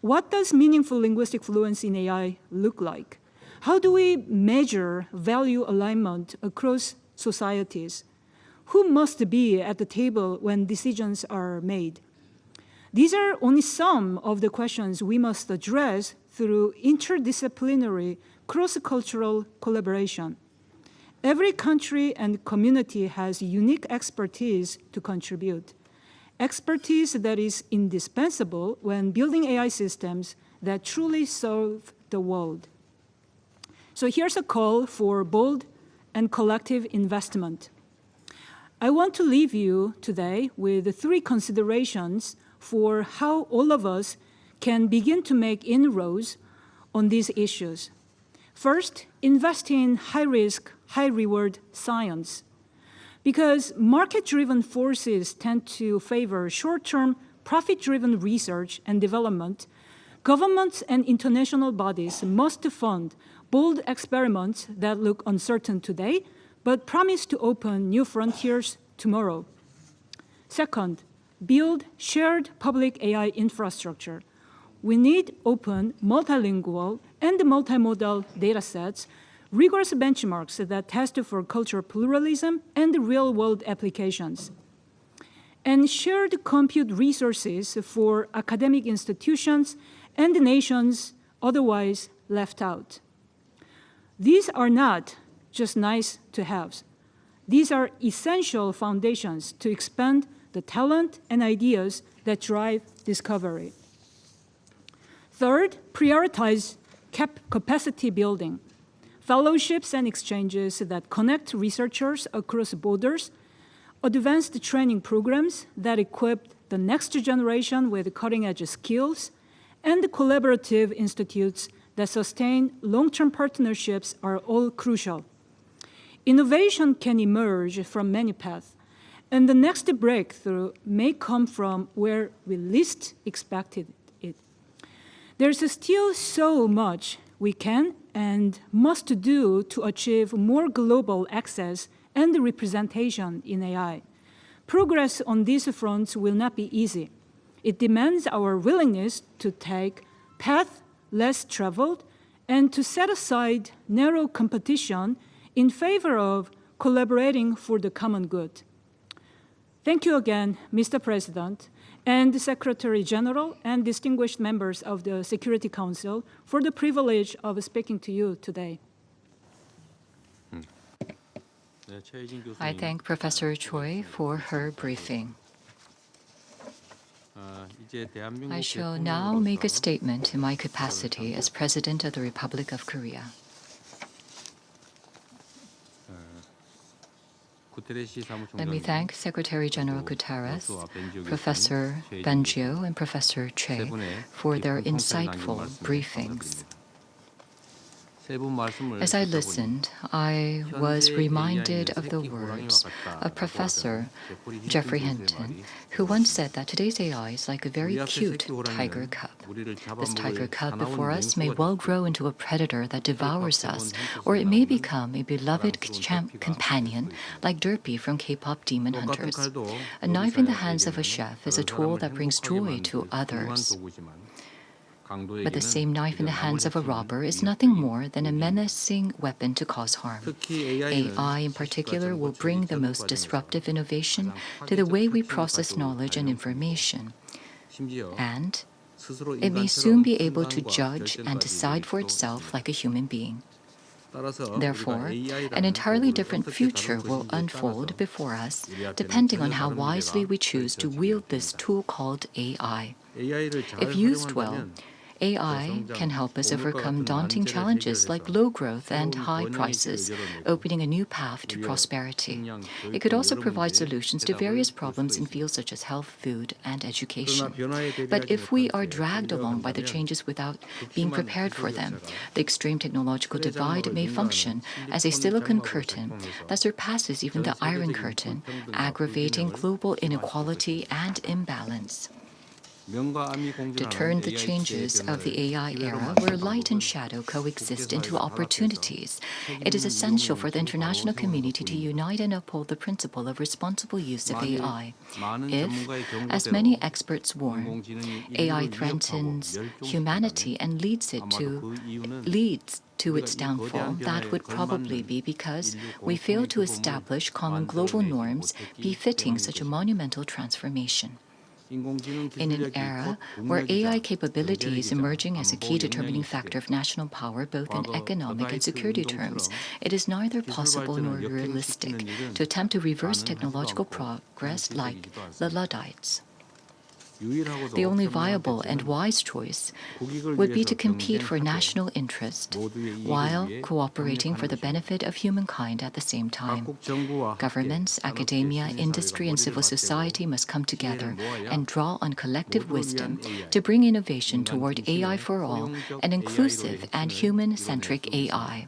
What does meaningful linguistic fluency in AI look like? How do we measure value alignment across societies? Who must be at the table when decisions are made? These are only some of the questions we must address through interdisciplinary, cross-cultural collaboration. Every country and community has unique expertise to contribute, expertise that is indispensable when building AI systems that truly serve the world. So here's a call for bold and collective investment. I want to leave you today with 3 considerations for how all of us can begin to make inroads on these issues. First, invest in high-risk, high-reward science. Because market-driven forces tend to favor short-term, profit-driven research and development, governments and international bodies must fund bold experiments that look uncertain today, but promise to open new frontiers tomorrow. Second, build shared public AI infrastructure. We need open, multilingual, and multimodal datasets, rigorous benchmarks that test for cultural pluralism and real-world applications, and shared compute resources for academic institutions and nations otherwise left out. These are not just nice-to-haves. These are essential foundations to expand the talent and ideas that drive discovery. Third, prioritize capacity building. Fellowships and exchanges that connect researchers across borders, advanced training programs that equip the next generation with cutting-edge skills, and collaborative institutes that sustain long-term partnerships are all crucial. Innovation can emerge from many paths, and the next breakthrough may come from where we least expected it. There's still so much we can and must do to achieve more global access and representation in AI. Progress on these fronts will not be easy. It demands our willingness to take paths less traveled and to set aside narrow competition in favor of collaborating for the common good. Thank you again, Mr. President, and the Secretary General and distinguished members of the Security Council for the privilege of speaking to you today. I thank Professor Choi for her briefing. I shall now make a statement in my capacity as President of the Republic of Korea. Let me thank Secretary General Guterres, Professor Benjio, and Professor Choi for their insightful briefings. As I listened, I was reminded of the words of Professor Jeffrey Hinton, who once said that today's AI is like a very cute tiger cub. This tiger cub before us may well grow into a predator that devours us, or it may become a beloved companion like Derpy from K-pop Demon Hunters. A knife in the hands of a chef is a tool that brings joy to others. But the same knife in the hands of a robber is nothing more than a menacing weapon to cause harm. AI in particular will bring the most disruptive innovation to the way we process knowledge and information. And it may soon be able to judge and decide for itself like a human being. Therefore, an entirely different future will unfold before us, depending on how wisely we choose to wield this tool called AI. If used well, AI can help us overcome daunting challenges like low growth and high prices, opening a new path to prosperity. It could also provide solutions to various problems in fields such as health, food, and education. But if we are dragged along by the changes without being prepared for them, the extreme technological divide may function as a silicon curtain that surpasses even the Iron Curtain, aggravating global inequality and imbalance. To turn the changes of the AI era, where light and shadow coexist, into opportunities, it is essential for the international community to unite and uphold the principle of responsible use of AI. If, as many experts warn, AI threatens humanity and leads to its downfall, that would probably be because we fail to establish common global norms befitting such a monumental transformation. In an era where AI capability is emerging as a key determining factor of national power, both in economic and security terms, it is neither possible nor realistic to attempt to reverse technological progress like the Luddites. The only viable and wise choice would be to compete for national interest while cooperating for the benefit of humankind at the same time. Governments, academia, industry, and civil society must come together and draw on collective wisdom to bring innovation toward AI for all, an inclusive and human-centric AI.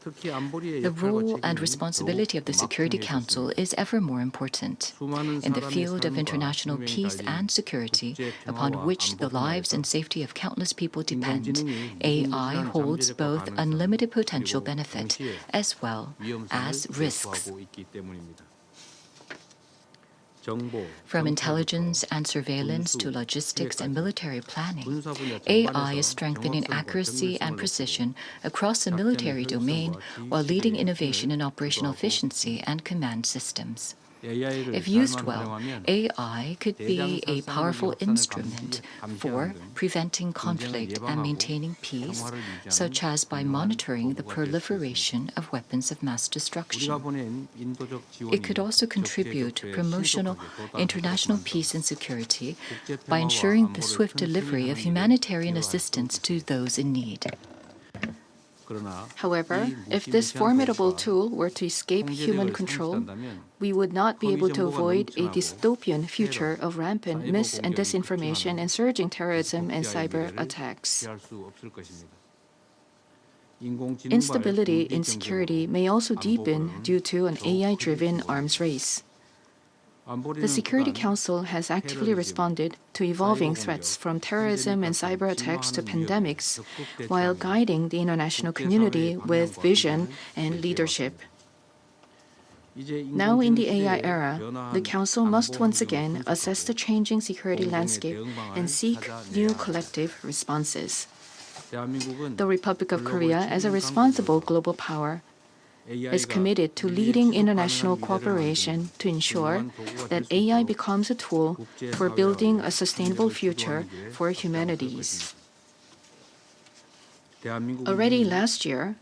The role and responsibility of the Security Council is ever more important. In the field of international peace and security, upon which the lives and safety of countless people depend, AI holds both unlimited potential benefit as well as risks. From intelligence and surveillance to logistics and military planning, AI is strengthening accuracy and precision across the military domain while leading innovation in operational efficiency and command systems. If used well, AI could be a powerful instrument for preventing conflict and maintaining peace, such as by monitoring the proliferation of weapons of mass destruction. It could also contribute to promotional international peace and security by ensuring the swift delivery of humanitarian assistance to those in need. However, if this formidable tool were to escape human control, we would not be able to avoid a dystopian future of rampant mis- and disinformation and surging terrorism and cyber attacks. Instability in security may also deepen due to an AI-driven arms race. The Security Council has actively responded to evolving threats from terrorism and cyber attacks to pandemics, while guiding the international community with vision and leadership. Now in the AI era, the Council must once again assess the changing security landscape and seek new collective responses. The Republic of Korea, as a responsible global power, is committed to leading international cooperation to ensure that AI becomes a tool for building a sustainable future for humanities. Already last year,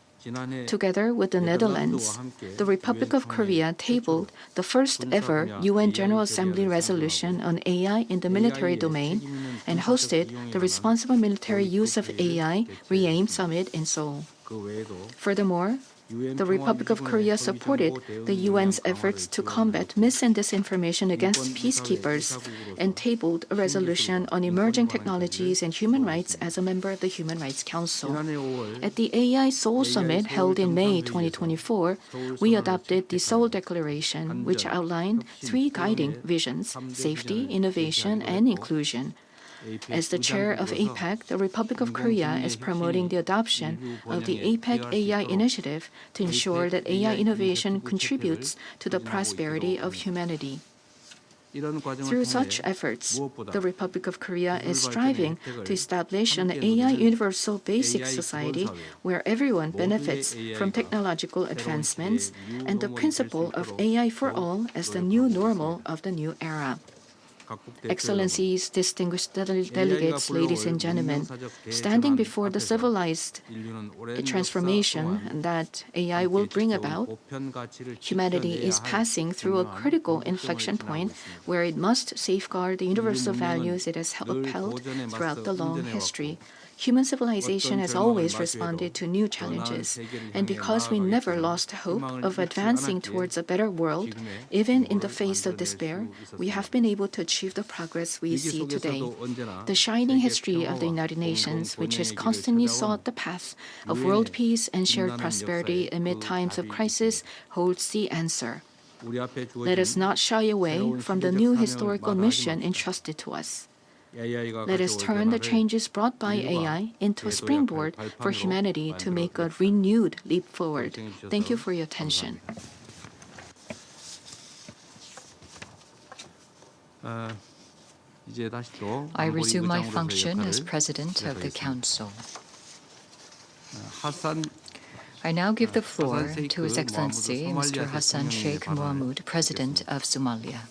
together with the Netherlands, the Republic of Korea tabled the first ever UN General Assembly resolution on AI in the military domain and hosted the Responsible Military Use of AI Re-AIM Summit in Seoul. Furthermore, The Republic of Korea supported the UN's efforts to combat mis- and disinformation against peacekeepers and tabled a resolution on emerging technologies and human rights as a member of the Human Rights Council. At the AI Seoul Summit held in May 2024, we adopted the Seoul Declaration, which outlined 3 guiding visions: safety, innovation, and inclusion. As the chair of APEC, the Republic of Korea is promoting the adoption of the APEC AI initiative to ensure that AI innovation contributes to the prosperity of humanity. Through such efforts, the Republic of Korea is striving to establish an AI universal basic society where everyone benefits from technological advancements and the principle of AI for all as the new normal of the new era. Excellencies, distinguished delegates, ladies and gentlemen, standing before the civilized transformation that AI will bring about, humanity is passing through a critical inflection point where it must safeguard the universal values it has upheld throughout the long history. Human civilization has always responded to new challenges, and because we never lost hope of advancing towards a better world, even in the face of despair, we have been able to achieve the progress we see today. The shining history of the United Nations, which has constantly sought the path of world peace and shared prosperity amid times of crisis, holds the answer. Let us not shy away from the new historical mission entrusted to us. Let us turn the changes brought by AI into a springboard for humanity to make a renewed leap forward. Thank you for your attention. I resume my function as President of the Council. I now give the floor to His Excellency Mr. Hassan Sheikh Mohamud, President of Somalia.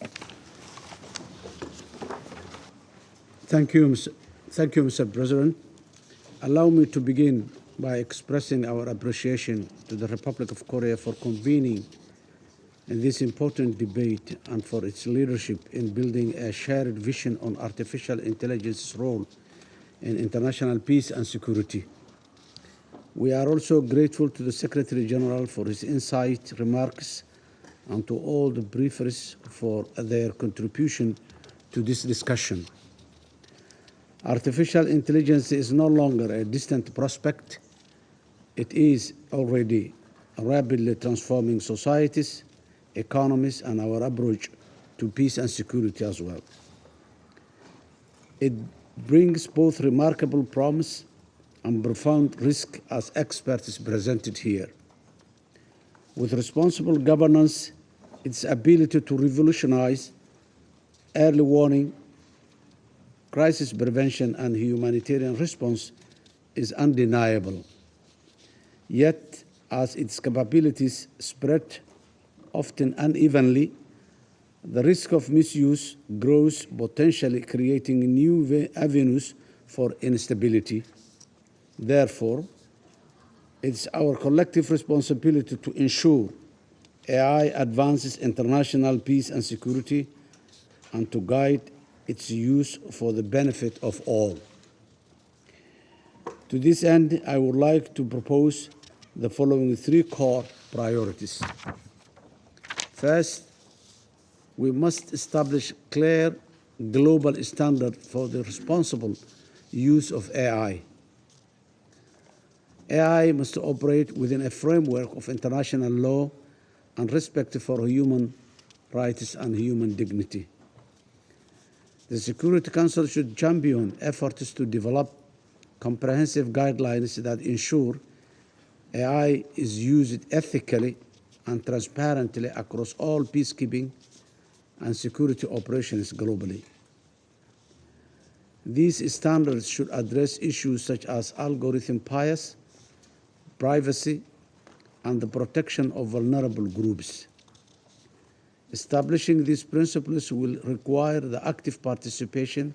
Thank you, Mr. President. Allow me to begin by expressing our appreciation to the Republic of Korea for convening this important debate and for its leadership in building a shared vision on artificial intelligence's role in international peace and security. We are also grateful to the Secretary General for his insight, remarks, and to all the briefers for their contribution to this discussion. Artificial intelligence is no longer a distant prospect. It is already rapidly transforming societies, economies, and our approach to peace and security as well. It brings both remarkable promise and profound risk, as experts presented here. With responsible governance, its ability to revolutionize early warning, crisis prevention, and humanitarian response is undeniable. Yet, as its capabilities spread often unevenly, the risk of misuse grows, potentially creating new avenues for instability. Therefore, it's our collective responsibility to ensure AI advances international peace and security and to guide its use for the benefit of all. To this end, I would like to propose the following 3 core priorities. First, we must establish clear global standards for the responsible use of AI. AI must operate within a framework of international law and respect for human rights and human dignity. The Security Council should champion efforts to develop comprehensive guidelines that ensure AI is used ethically and transparently across all peacekeeping and security operations globally. These standards should address issues such as algorithm bias, privacy, and the protection of vulnerable groups. Establishing these principles will require the active participation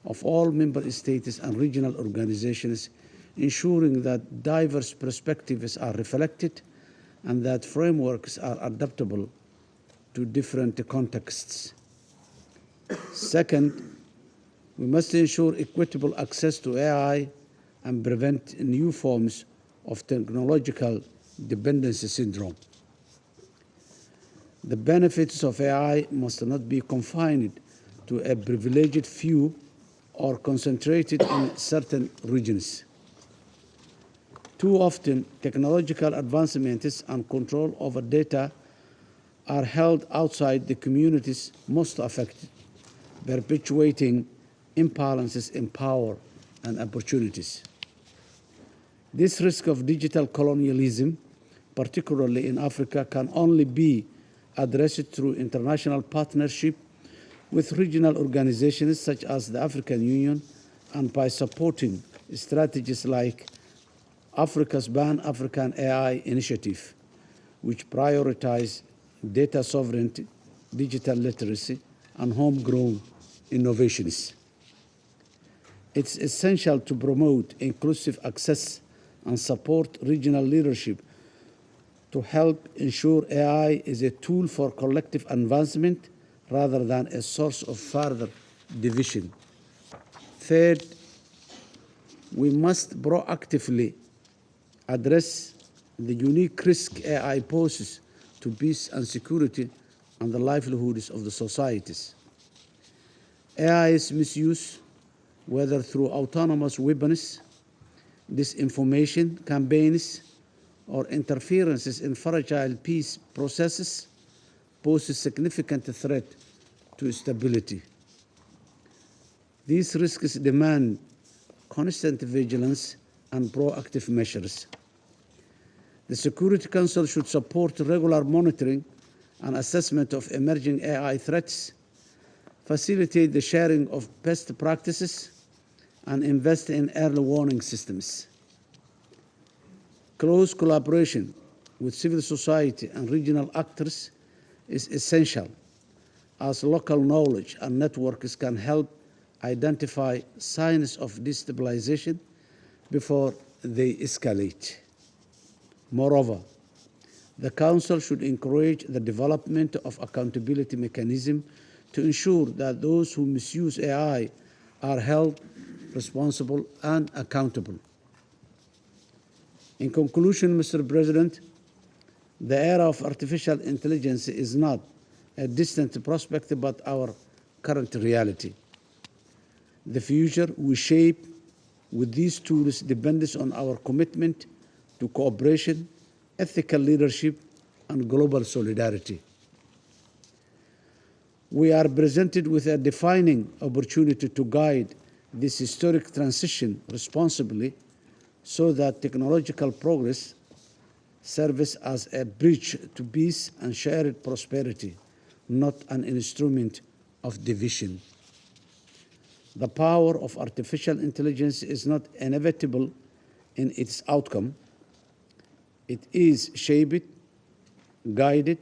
of all member states and regional organizations, ensuring that diverse perspectives are reflected and that frameworks are adaptable to different contexts. Second, we must ensure equitable access to AI and prevent new forms of technological dependency syndrome. The benefits of AI must not be confined to a privileged few or concentrated in certain regions. Too often, technological advancements and control over data are held outside the communities most affected, perpetuating imbalances in power and opportunities. This risk of digital colonialism, particularly in Africa, can only be addressed through international partnership with regional organizations such as the African Union and by supporting strategies like Africa's Pan-African AI Initiative, which prioritize data sovereignty, digital literacy, and homegrown innovations. It's essential to promote inclusive access and support regional leadership to help ensure AI is a tool for collective advancement rather than a source of further division. Third, we must proactively address the unique risk AI poses to peace and security and the livelihoods of the societies. AI's misuse, whether through autonomous weapons, disinformation campaigns, or interferences in fragile peace processes, poses significant threat to stability. These risks demand constant vigilance and proactive measures. The Security Council should support regular monitoring and assessment of emerging AI threats, facilitate the sharing of best practices, and invest in early warning systems. Close collaboration with civil society and regional actors is essential, as local knowledge and networks can help identify signs of destabilization before they escalate. Moreover, the Council should encourage the development of accountability mechanisms to ensure that those who misuse AI are held responsible and accountable. In conclusion, Mr. President, the era of artificial intelligence is not a distant prospect but our current reality. The future we shape with these tools depends on our commitment to cooperation, ethical leadership, and global solidarity. We are presented with a defining opportunity to guide this historic transition responsibly so that technological progress serves as a bridge to peace and shared prosperity, not an instrument of division. The power of artificial intelligence is not inevitable in its outcome. It is shaped, guided,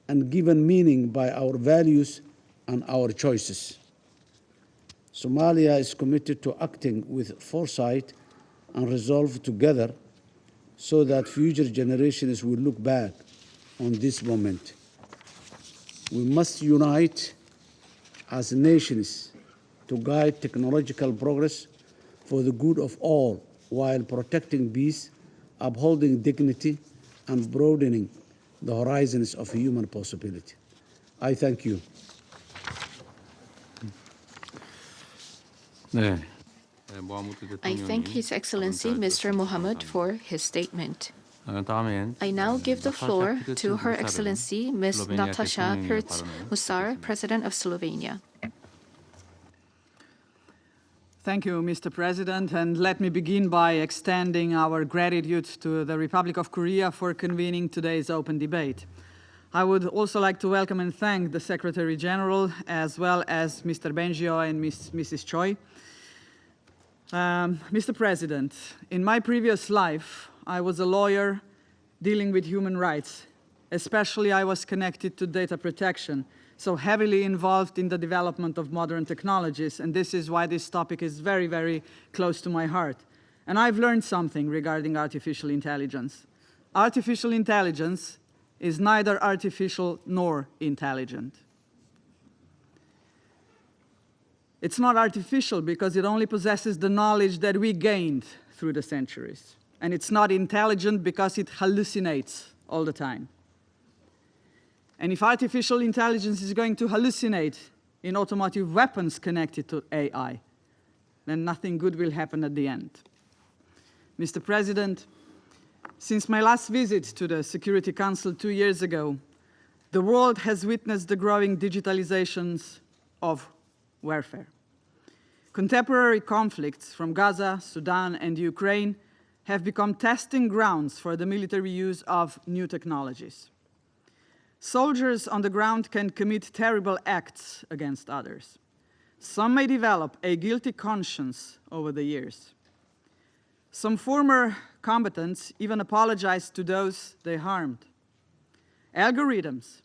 and given meaning by our values and our choices. Somalia is committed to acting with foresight and resolve together so that future generations will look back on this moment. We must unite as nations to guide technological progress for the good of all while protecting peace, upholding dignity, and broadening the horizons of human possibility. I thank you. I thank His Excellency Mr. Mohammed for his statement. I now give the floor to Her Excellency Ms. Natasha Pirc-Musar, President of Slovenia. Thank you, Mr. President, and let me begin by extending our gratitude to the Republic of Korea for convening today's open debate. I would also like to welcome and thank the Secretary General, as well as Mr. Bengio and Mrs. Choi. Mr. President, in my previous life, I was a lawyer dealing with human rights. Especially, I was connected to data protection, so heavily involved in the development of modern technologies, and this is why this topic is very, very close to my heart. And I've learned something regarding artificial intelligence. Artificial intelligence is neither artificial nor intelligent. It's not artificial because it only possesses the knowledge that we gained through the centuries. and it's not intelligent because it hallucinates all the time. And if artificial intelligence is going to hallucinate in automotive weapons connected to AI, then nothing good will happen at the end. Mr. President, since my last visit to the Security Council 2 years ago, the world has witnessed the growing digitalizations of warfare. Contemporary conflicts from Gaza, Sudan, and Ukraine have become testing grounds for the military use of new technologies. Soldiers on the ground can commit terrible acts against others. Some may develop a guilty conscience over the years. Some former combatants even apologize to those they harmed. Algorithms,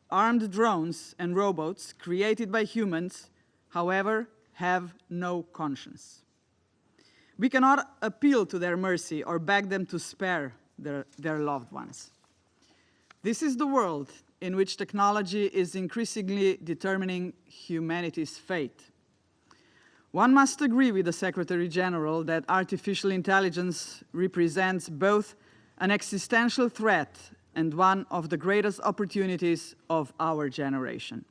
armed drones, and robots created by humans, however, have no conscience. We cannot appeal to their mercy or beg them to spare their loved ones. This is the world in which technology is increasingly determining humanity's fate. One must agree with the Secretary General that artificial intelligence represents both an existential threat and one of the greatest opportunities of our generation.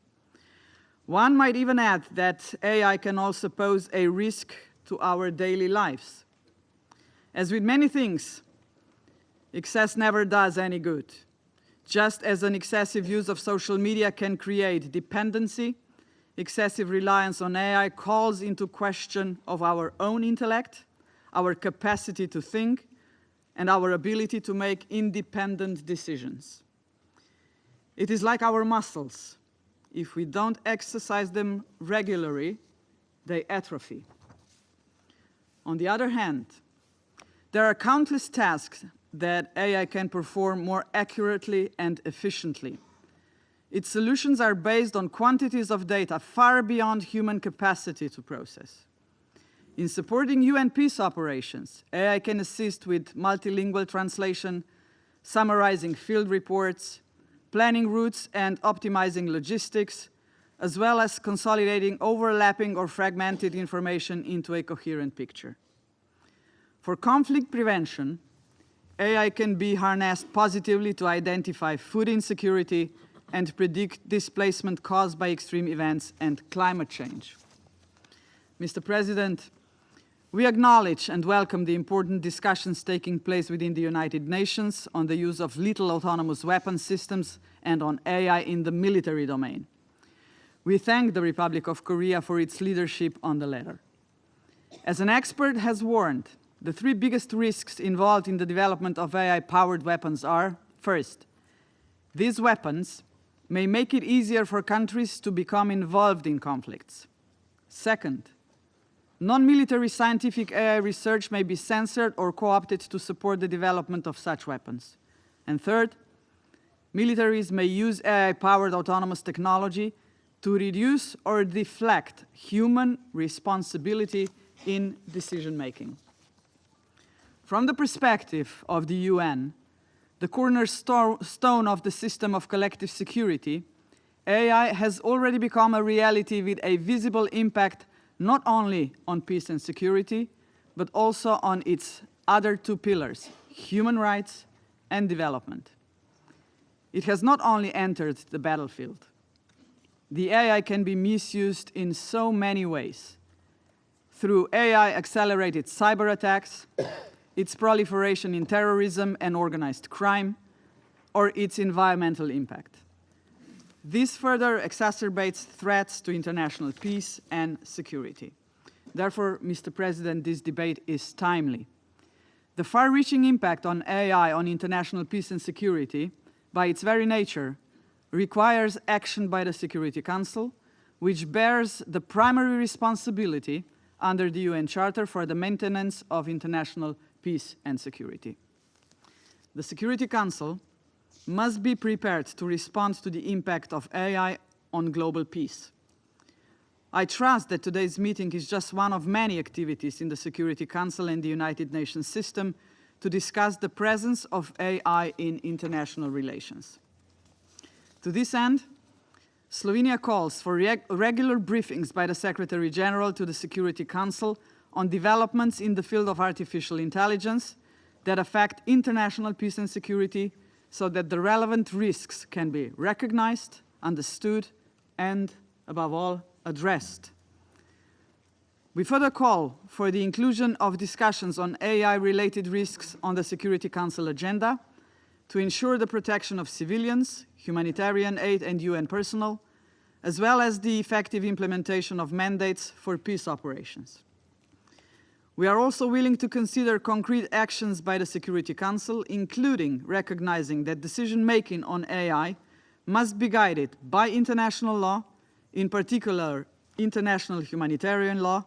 One might even add that AI can also pose a risk to our daily lives. As with many things, excess never does any good. Just as an excessive use of social media can create dependency, excessive reliance on AI calls into question of our own intellect, our capacity to think, and our ability to make independent decisions. It is like our muscles. If we don't exercise them regularly, they atrophy. On the other hand, there are countless tasks that AI can perform more accurately and efficiently. Its solutions are based on quantities of data far beyond human capacity to process. In supporting UN peace operations, AI can assist with multilingual translation, summarizing field reports, planning routes and optimizing logistics, as well as consolidating overlapping or fragmented information into a coherent picture. For conflict prevention, AI can be harnessed positively to identify food insecurity and predict displacement caused by extreme events and climate change. Mr. President, we acknowledge and welcome the important discussions taking place within the United Nations on the use of lethal autonomous weapon systems and on AI in the military domain. We thank the Republic of Korea for its leadership on the latter. As an expert has warned, the three biggest risks involved in the development of AI-powered weapons are, first, these weapons may make it easier for countries to become involved in conflicts. Second, non-military scientific AI research may be censored or co-opted to support the development of such weapons. And third, militaries may use AI-powered autonomous technology to reduce or deflect human responsibility in decision-making. From the perspective of the UN, the cornerstone of the system of collective security, AI has already become a reality with a visible impact not only on peace and security, but also on its other two pillars, human rights and development. It has not only entered the battlefield. The AI can be misused in so many ways. Through AI-accelerated cyber attacks, its proliferation in terrorism and organized crime, or its environmental impact. This further exacerbates threats to international peace and security. Therefore, Mr. President, this debate is timely. The far-reaching impact on AI on international peace and security, by its very nature, requires action by the Security Council, which bears the primary responsibility under the UN Charter for the maintenance of international peace and security. The Security Council must be prepared to respond to the impact of AI on global peace. I trust that today's meeting is just one of many activities in the Security Council and the United Nations system to discuss the presence of AI in international relations. To this end, Slovenia calls for regular briefings by the Secretary General to the Security Council on developments in the field of artificial intelligence, that affect international peace and security so that the relevant risks can be recognized, understood, and, above all, addressed. We further call for the inclusion of discussions on AI-related risks on the Security Council agenda to ensure the protection of civilians, humanitarian aid and UN personnel, as well as the effective implementation of mandates for peace operations. We are also willing to consider concrete actions by the Security Council, including recognizing that decision-making on AI must be guided by international law, in particular international humanitarian law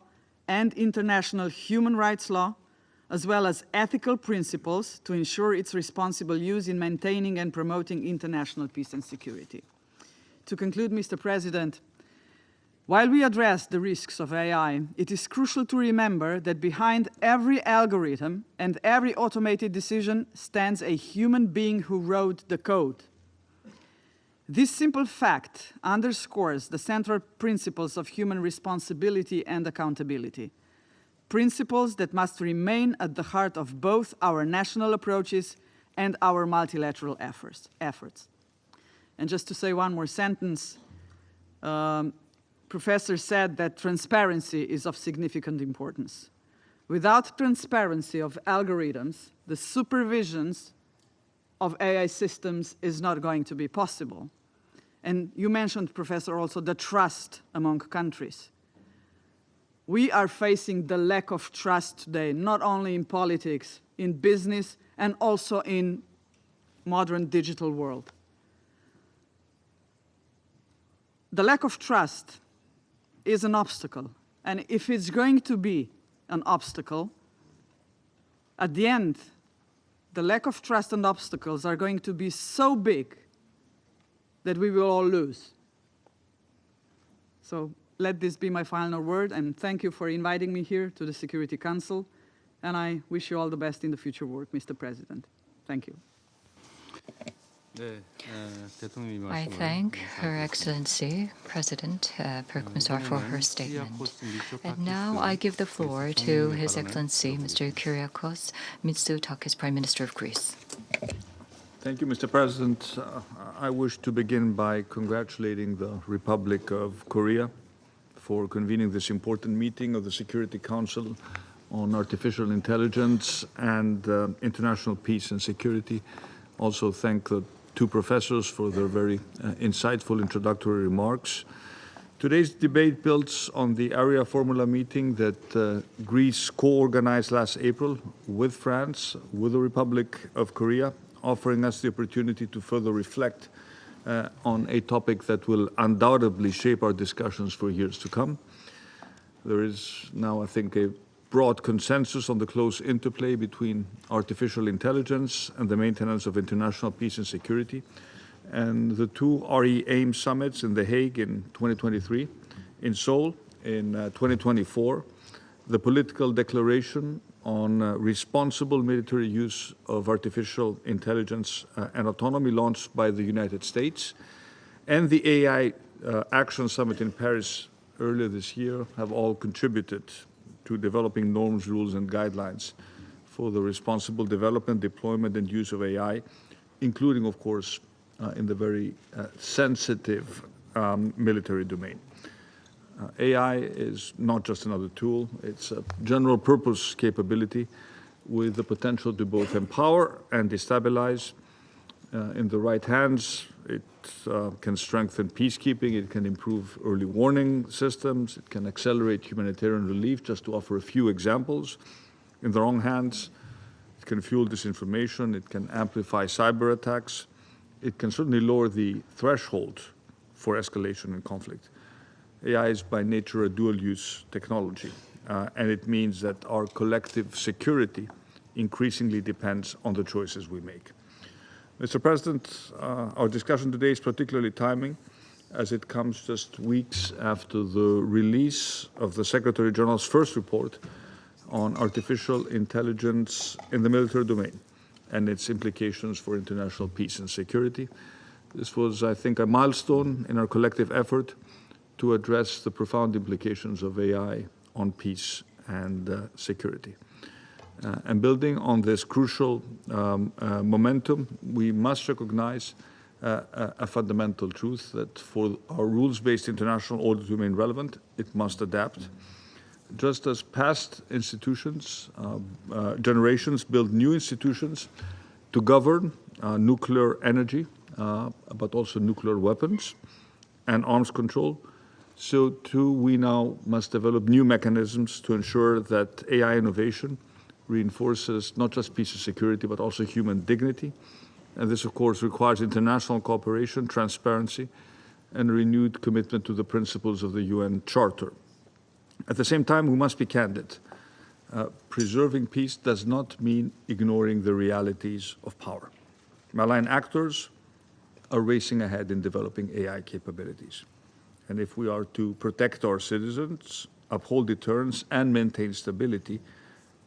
and international human rights law, as well as ethical principles to ensure its responsible use in maintaining and promoting international peace and security. To conclude, Mr. President, while we address the risks of AI, it is crucial to remember that behind every algorithm and every automated decision stands a human being who wrote the code. This simple fact underscores the central principles of human responsibility and accountability, principles that must remain at the heart of both our national approaches and our multilateral efforts. And just to say one more sentence, Professor said that transparency is of significant importance. Without transparency of algorithms, the supervisions of AI systems is not going to be possible. And you mentioned, Professor, also the trust among countries. We are facing the lack of trust today, not only in politics, in business, and also in modern digital world. The lack of trust is an obstacle. And if it's going to be an obstacle, at the end, the lack of trust and obstacles are going to be so big that we will all lose. So let this be my final word, and thank you for inviting me here to the Security Council, and I wish you all the best in the future work, Mr. President. Thank you. I thank Her Excellency President Perkmesar for her statement. And now I give the floor to His Excellency Mr. Kyriakos Mitsotakis, Prime Minister of Greece. Thank you, Mr. President. I wish to begin by congratulating the Republic of Korea for convening this important meeting of the Security Council on Artificial Intelligence and International Peace and Security. Also thank the two professors for their very insightful introductory remarks. Today's debate builds on the Area Formula meeting that Greece co-organized last April with France, with the Republic of Korea, offering us the opportunity to further reflect on a topic that will undoubtedly shape our discussions for years to come. There is now, I think, a broad consensus on the close interplay between artificial intelligence and the maintenance of international peace and security. And the two RE-AIM summits in The Hague in 2023, in Seoul in 2024, the political declaration on responsible military use of artificial intelligence and autonomy launched by the United States, and the AI Action Summit in Paris earlier this year have all contributed to developing norms, rules, and guidelines for the responsible development, deployment, and use of AI, including, of course, in the very sensitive military domain. AI is not just another tool, it's a general purpose capability with the potential to both empower and destabilize. In the right hands, it can strengthen peacekeeping, it can improve early warning systems, it can accelerate humanitarian relief, just to offer a few examples. In the wrong hands, it can fuel disinformation, it can amplify cyber attacks, it can certainly lower the threshold for escalation and conflict. AI is by nature a dual-use technology, and it means that our collective security increasingly depends on the choices we make. Mr. President, our discussion today is particularly timely as it comes just weeks after the release of the Secretary General's first report on artificial intelligence in the military domain and its implications for international peace and security. This was, I think, a milestone in our collective effort to address the profound implications of AI on peace and security. And building on this crucial momentum, we must recognize a fundamental truth that for our rules-based international order to remain relevant, it must adapt. Just as past institutions, generations build new institutions to govern nuclear energy, but also nuclear weapons and arms control, so too we now must develop new mechanisms to ensure that AI innovation reinforces not just peace and security, but also human dignity. And this, of course, requires international cooperation, transparency, and a renewed commitment to the principles of the UN Charter. At the same time, we must be candid. Preserving peace does not mean ignoring the realities of power. Malign actors are racing ahead in developing AI capabilities. And if we are to protect our citizens, uphold deterrence, and maintain stability,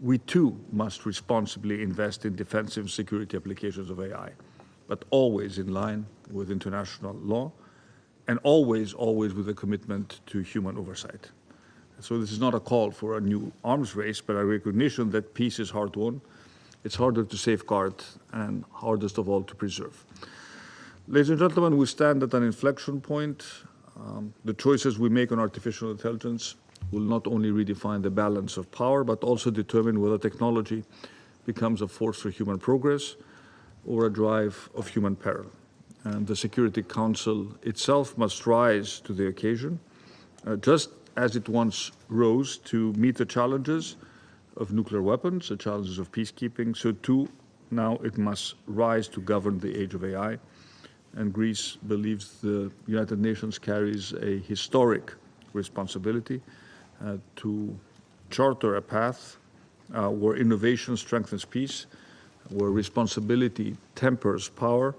we too must responsibly invest in defensive security applications of AI, but always in line with international law and always with a commitment to human oversight. So this is not a call for a new arms race, but a recognition that peace is hard-won. It's harder to safeguard and hardest of all to preserve. Ladies and gentlemen, we stand at an inflection point. The choices we make on artificial intelligence will not only redefine the balance of power, but also determine whether technology becomes a force for human progress or a drive of human peril. And the Security Council itself must rise to the occasion, just as it once rose to meet the challenges of nuclear weapons, the challenges of peacekeeping, so too now it must rise to govern the age of AI. And Greece believes the United Nations carries a historic responsibility to charter a path where innovation strengthens peace, where responsibility tempers power,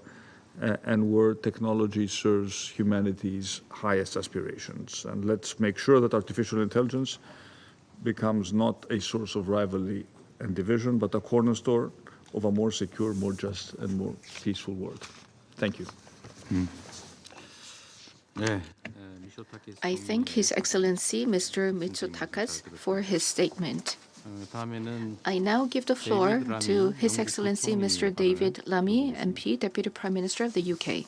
and where technology serves humanity's highest aspirations. And let's make sure that artificial intelligence becomes not a source of rivalry and division, but a cornerstone of a more secure, more just, and more peaceful world. Thank you. I thank His Excellency Mr. Mitsotakis for his statement. I now give the floor to His Excellency Mr. David Lammy, MP, Deputy Prime Minister of the UK.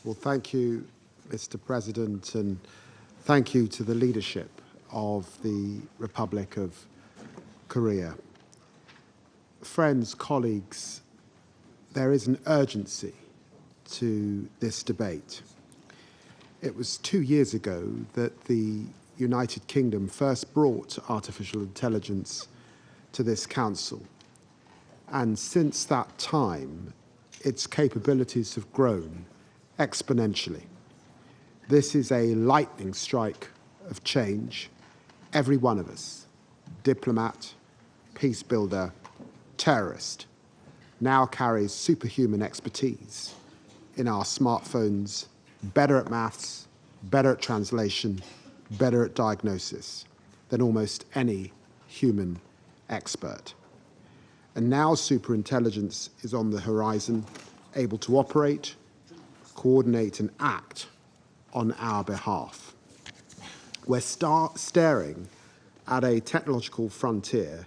Well, thank you, Mr. President, and thank you to the leadership of the Republic of Korea. Friends, colleagues, there is an urgency to this debate. It was 2 years ago that the United Kingdom first brought artificial intelligence to this council. And since that time, its capabilities have grown exponentially. This is a lightning strike of change. Every one of us, diplomat, peace builder, terrorist, now carries superhuman expertise in our smartphones, better at maths, better at translation, better at diagnosis than almost any human expert. And now superintelligence is on the horizon, able to operate, coordinate, and act on our behalf. We're staring at a technological frontier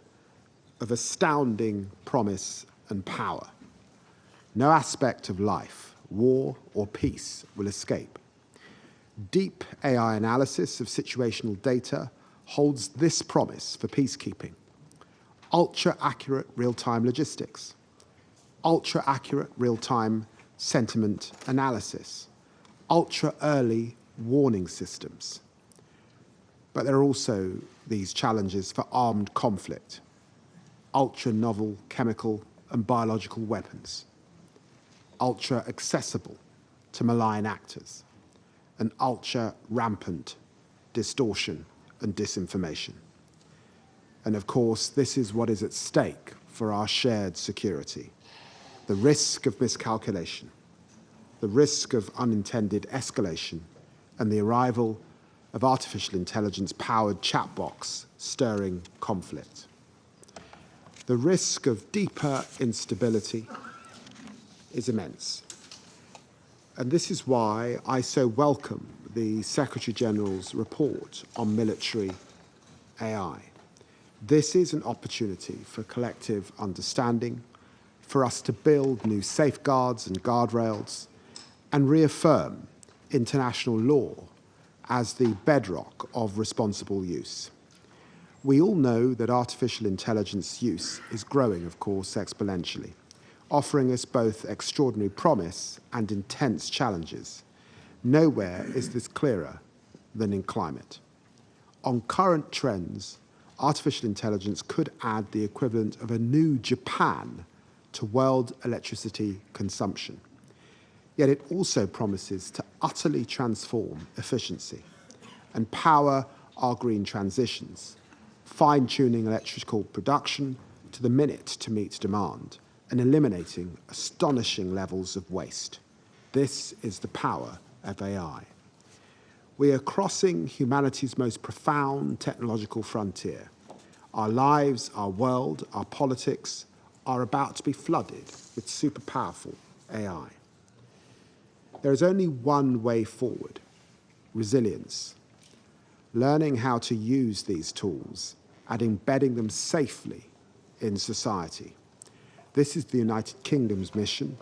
of astounding promise and power. No aspect of life, war or peace, will escape. Deep AI analysis of situational data holds this promise for peacekeeping. Ultra-accurate real-time logistics, ultra-accurate real-time sentiment analysis, ultra-early warning systems. But there are also these challenges for armed conflict, ultra-novel chemical and biological weapons, ultra-accessible to malign actors, and ultra-rampant distortion and disinformation. And of course, this is what is at stake for our shared security. The risk of miscalculation, the risk of unintended escalation, and the arrival of artificial intelligence-powered chatbots stirring conflict. The risk of deeper instability is immense. And this is why I so welcome the Secretary-General's report on military AI. This is an opportunity for collective understanding, for us to build new safeguards and guardrails, and reaffirm international law as the bedrock of responsible use. We all know that artificial intelligence use is growing, of course, exponentially, offering us both extraordinary promise and intense challenges. Nowhere is this clearer than in climate. On current trends, artificial intelligence could add the equivalent of a new Japan to world electricity consumption. Yet it also promises to utterly transform efficiency and power our green transitions, fine-tuning electrical production to the minute to meet demand and eliminating astonishing levels of waste. This is the power of AI. We are crossing humanity's most profound technological frontier. Our lives, our world, our politics are about to be flooded with super powerful AI. There is only one way forward: resilience. Learning how to use these tools and embedding them safely in society. This is the United Kingdom's mission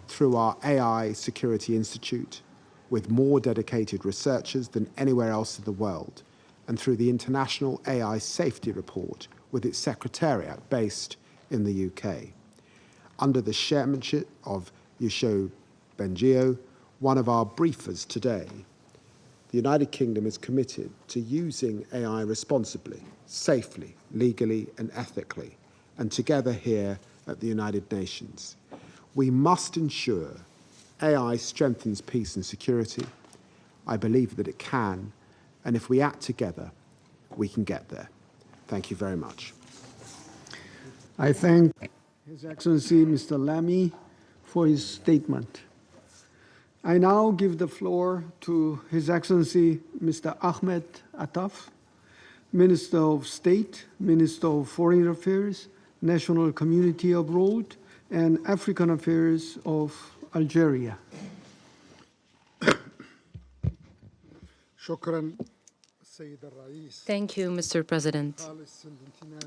through our AI Security Institute, with more dedicated researchers than anywhere else in the world, and through the International AI Safety Report, with its secretariat based in the UK. Under the chairmanship of Yusho Bengio, one of our briefers today, the United Kingdom is committed to using AI responsibly, safely, legally, and ethically, and together here at the United Nations. We must ensure AI strengthens peace and security. I believe that it can, and if we act together, we can get there. Thank you very much. I thank His Excellency Mr. Lamy for his statement. I now give the floor to His Excellency Mr. Ahmed Attaf, Minister of State, Minister of Foreign Affairs, National Community Abroad, and African Affairs of Algeria. Thank you, Mr. President.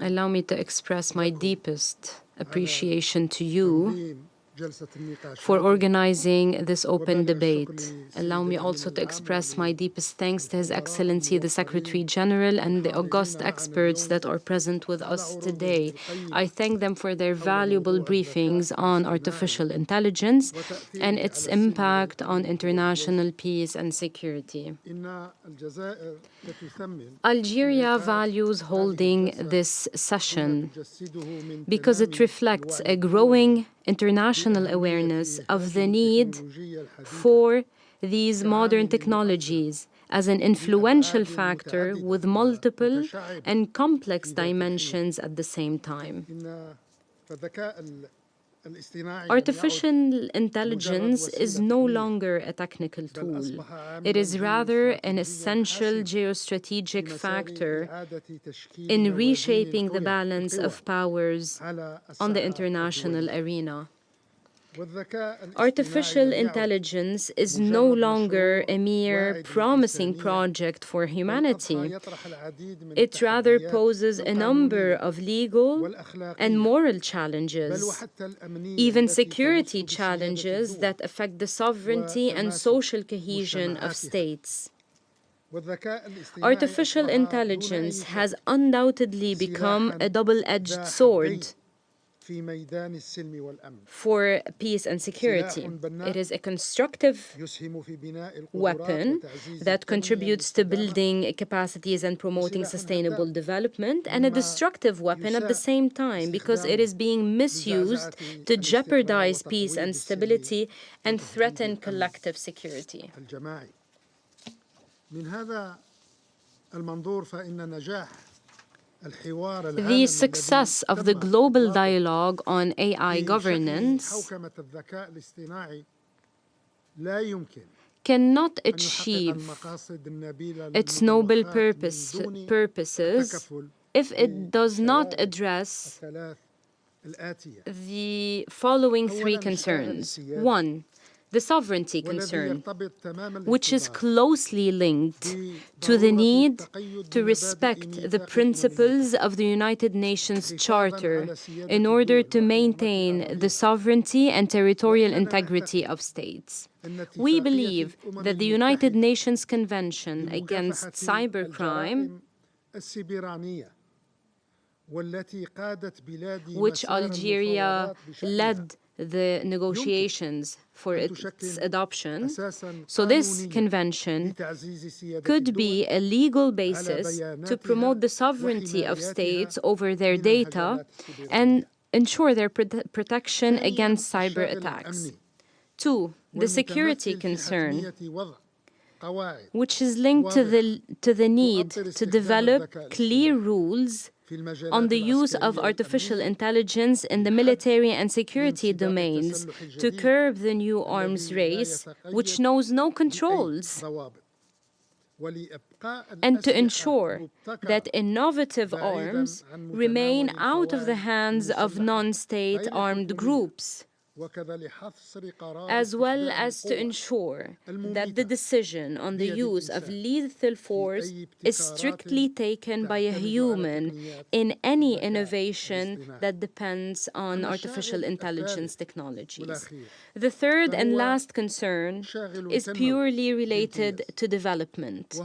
Allow me to express my deepest appreciation to you for organizing this open debate. Allow me also to express my deepest thanks to His Excellency the Secretary General and the august experts that are present with us today. I thank them for their valuable briefings on artificial intelligence and its impact on international peace and security. Algeria values holding this session because it reflects a growing international awareness of the need for these modern technologies as an influential factor with multiple and complex dimensions at the same time. Artificial intelligence is no longer a technical tool. It is rather an essential geostrategic factor in reshaping the balance of powers on the international arena. Artificial intelligence is no longer a mere promising project for humanity. It rather poses a number of legal and moral challenges, even security challenges that affect the sovereignty and social cohesion of states. Artificial intelligence has undoubtedly become a double-edged sword for peace and security. It is a constructive weapon that contributes to building capacities and promoting sustainable development, and a destructive weapon at the same time because it is being misused to jeopardize peace and stability and threaten collective security. The success of the global dialogue on AI governance cannot achieve its noble purposes if it does not address the following three concerns. One, the sovereignty concern, which is closely linked to the need to respect the principles of the United Nations Charter in order to maintain the sovereignty and territorial integrity of states. We believe that the United Nations Convention Against Cybercrime, which Algeria led the negotiations for its adoption. So this convention could be a legal basis to promote the sovereignty of states over their data and ensure their protection against cyber attacks. 2, the security concern, which is linked to the need to develop clear rules on the use of artificial intelligence in the military and security domains to curb the new arms race, which knows no controls, and to ensure that innovative arms remain out of the hands of non-state armed groups, as well as to ensure that the decision on the use of lethal force is strictly taken by a human in any innovation that depends on artificial intelligence technologies. The third and last concern is purely related to development.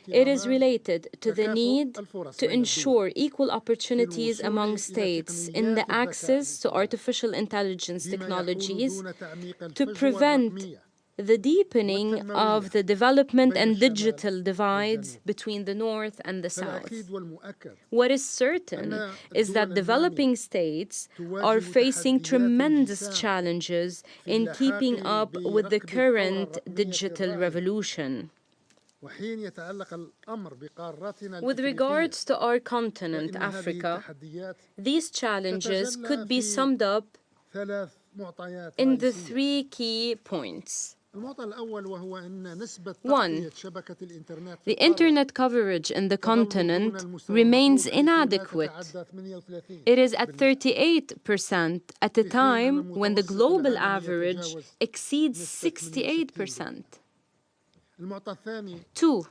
It is related to the need to ensure equal opportunities among states in the access to artificial intelligence technologies to prevent the deepening of the development and digital divides between the North and the South. What is certain is that developing states are facing tremendous challenges in keeping up with the current digital revolution. With regards to our continent, Africa, these challenges could be summed up in the 3 key points. 1. The internet coverage in the continent remains inadequate. It is at 38% at a time when the global average exceeds 68%. 2.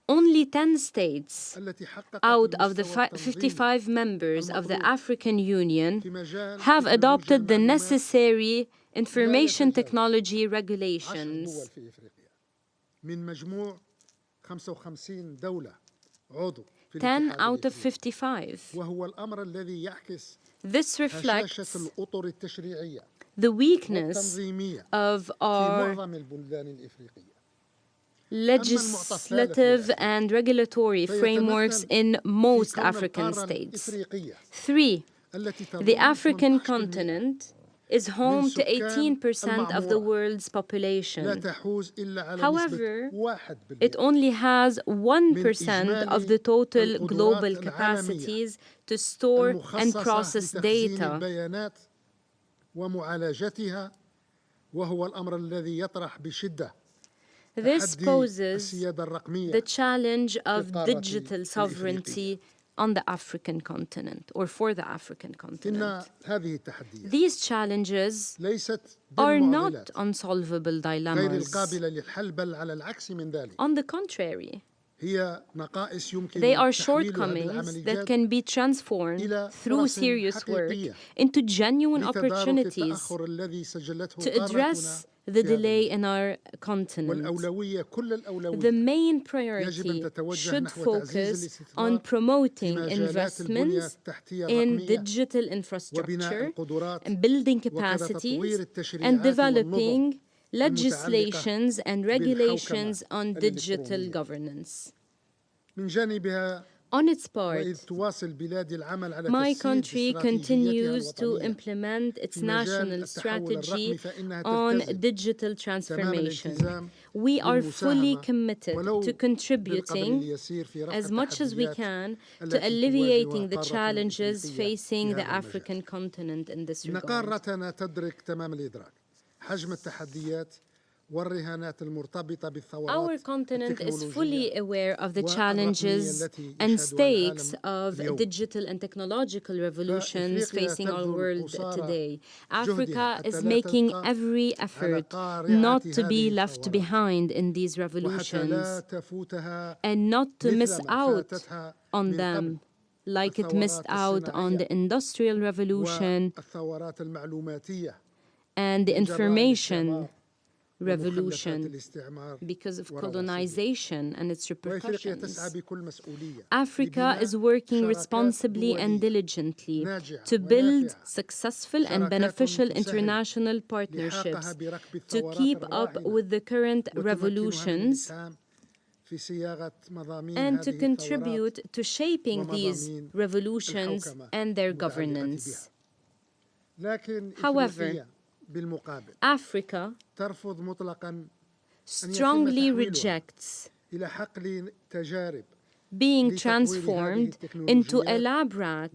Only 10 states out of the 55 members of the African Union have adopted the necessary information technology regulations. 10 out of 55. This reflects the weakness of our legislative and regulatory frameworks in most African states. 3. The African continent is home to 18% of the world's population. However, it only has 1% of the total global capacities to store and process data. This poses the challenge of digital sovereignty on the African continent, or for the African continent. These challenges are not unsolvable dilemmas. On the contrary, they are shortcomings that can be transformed through serious work into genuine opportunities to address the delay in our continent. The main priority should focus on promoting investments in digital infrastructure and building capacities and developing legislations and regulations on digital governance. On its part, my country continues to implement its national strategy on digital transformation. We are fully committed to contributing as much as we can to alleviating the challenges facing the African continent in this regard. Our continent is fully aware of the challenges and stakes of digital and technological revolutions facing our world today. Africa is making every effort not to be left behind in these revolutions and not to miss out on them, like it missed out on the Industrial Revolution and the Information Revolution because of colonization and its repercussions. Africa is working responsibly and diligently to build successful and beneficial international partnerships to keep up with the current revolutions and to contribute to shaping these revolutions and their governance. However, Africa strongly rejects being transformed into a lab rat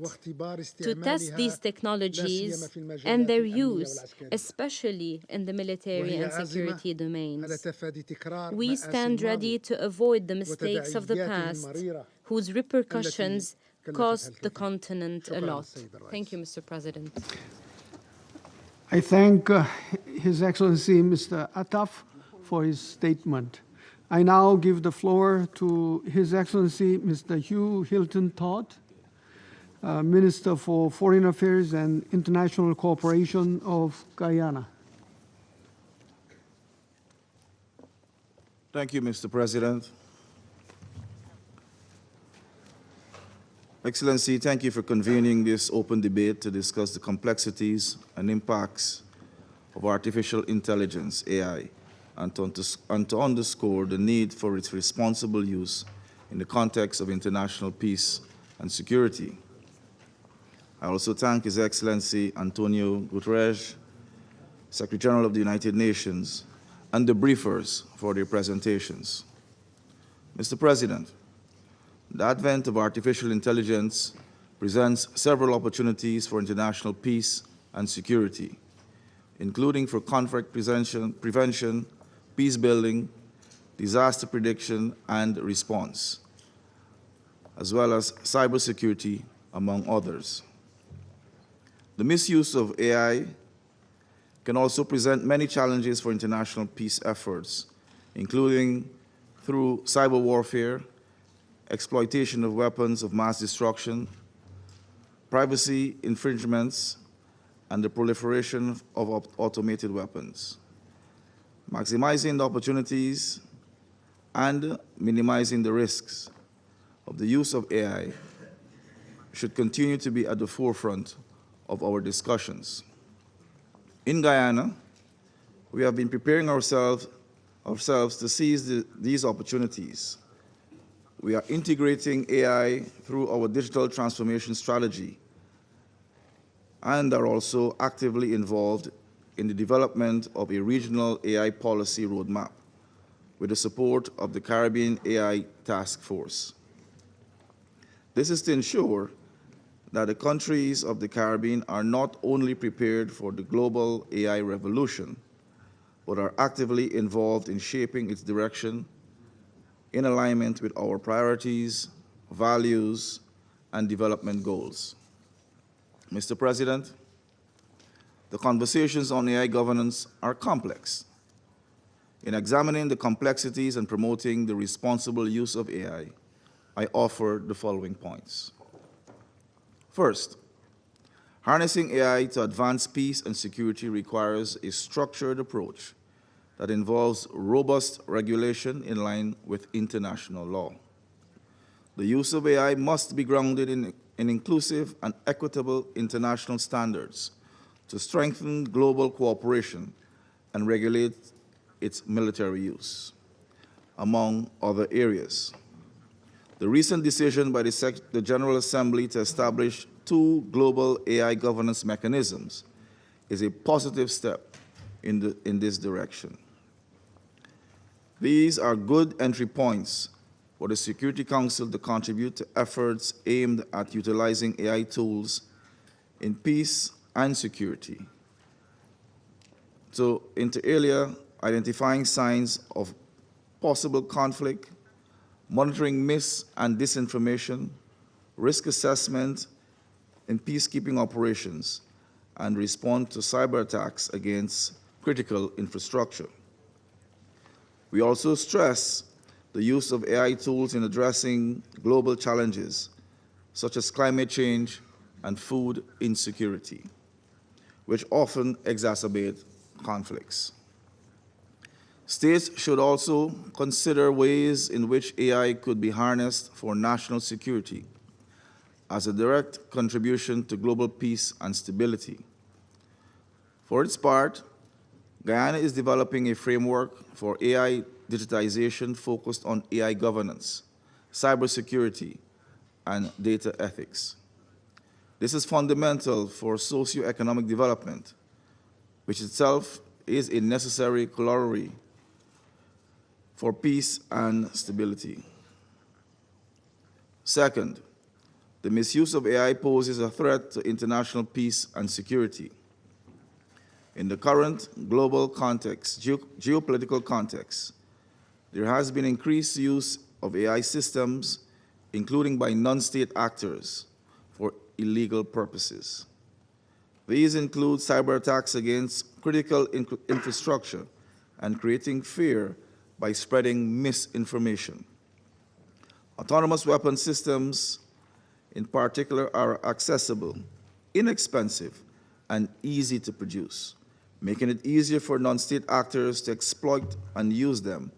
to test these technologies and their use, especially in the military and security domains. We stand ready to avoid the mistakes of the past, whose repercussions cost the continent a lot. Thank you, Mr. President. I thank His Excellency Mr. Attaf for his statement. I now give the floor to His Excellency Mr. Hugh Hilton Todd, Minister for Foreign Affairs and International Cooperation of Guyana. Thank you, Mr. President. Excellency, thank you for convening this open debate to discuss the complexities and impacts of artificial intelligence, AI, and to underscore the need for its responsible use in the context of international peace and security. I also thank His Excellency Antonio Guterres, Secretary General of the United Nations, and the briefers for their presentations. Mr. President, the advent of artificial intelligence presents several opportunities for international peace and security, including for conflict prevention, peace building, disaster prediction and response, as well as cybersecurity, among others. The misuse of AI can also present many challenges for international peace efforts, including through cyber warfare, exploitation of weapons of mass destruction, privacy infringements, and the proliferation of automated weapons. Maximizing the opportunities and minimizing the risks of the use of AI should continue to be at the forefront of our discussions. In Guyana, we have been preparing ourselves to seize these opportunities. We are integrating AI through our digital transformation strategy and are also actively involved in the development of a regional AI policy roadmap with the support of the Caribbean AI Task Force. This is to ensure that the countries of the Caribbean are not only prepared for the global AI revolution, but are actively involved in shaping its direction in alignment with our priorities, values, and development goals. Mr. President, the conversations on AI governance are complex. In examining the complexities and promoting the responsible use of AI, I offer the following points. First, harnessing AI to advance peace and security requires a structured approach that involves robust regulation in line with international law. The use of AI must be grounded in inclusive and equitable international standards to strengthen global cooperation and regulate its military use, among other areas. The recent decision by the General Assembly to establish 2 global AI governance mechanisms is a positive step in this direction. These are good entry points for the Security Council to contribute to efforts aimed at utilizing AI tools in peace and security. So, inter alia, identifying signs of possible conflict, monitoring mis- and disinformation, risk assessment in peacekeeping operations, and respond to cyber attacks against critical infrastructure. We also stress the use of AI tools in addressing global challenges such as climate change and food insecurity, which often exacerbate conflicts. States should also consider ways in which AI could be harnessed for national security as a direct contribution to global peace and stability. For its part, Guyana is developing a framework for AI digitization focused on AI governance, cybersecurity, and data ethics. This is fundamental for socioeconomic development, which itself is a necessary corollary for peace and stability. Second, the misuse of AI poses a threat to international peace and security. In the current global context, geopolitical context, there has been increased use of AI systems, including by non-state actors, for illegal purposes. These include cyber attacks against critical infrastructure and creating fear by spreading misinformation. Autonomous weapon systems, in particular, are accessible, inexpensive, and easy to produce, making it easier for non-state actors to exploit and use them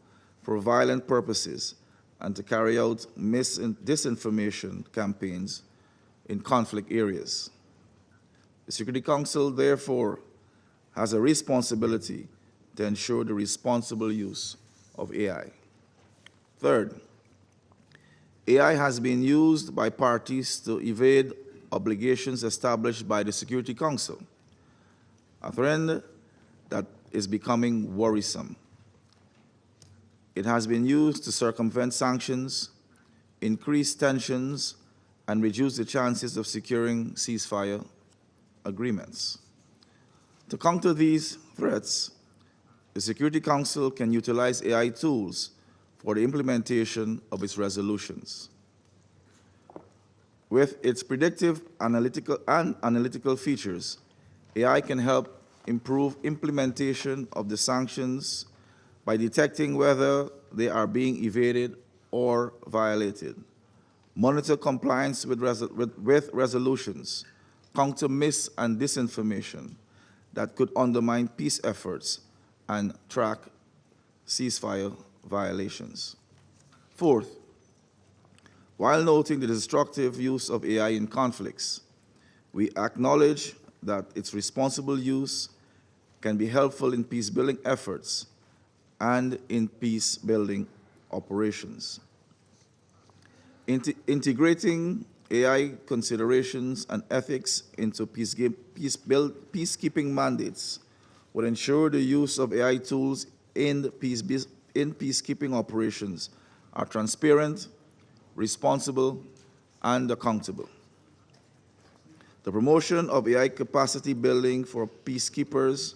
for violent purposes and to carry out disinformation campaigns in conflict areas. The Security Council, therefore, has a responsibility to ensure the responsible use of AI. Third, AI has been used by parties to evade obligations established by the Security Council, a trend that is becoming worrisome. It has been used to circumvent sanctions, increase tensions, and reduce the chances of securing ceasefire agreements. To counter these threats, the Security Council can utilize AI tools for the implementation of its resolutions. With its predictive analytical features, AI can help improve implementation of the sanctions by detecting whether they are being evaded or violated, monitor compliance with resolutions, counter mis- and disinformation that could undermine peace efforts, and track ceasefire violations. Fourth, while noting the destructive use of AI in conflicts, we acknowledge that its responsible use can be helpful in peace-building efforts and in peace-building operations. Integrating AI considerations and ethics into peacekeeping mandates would ensure the use of AI tools in peacekeeping operations are transparent, responsible, and accountable. The promotion of AI capacity building for peacekeepers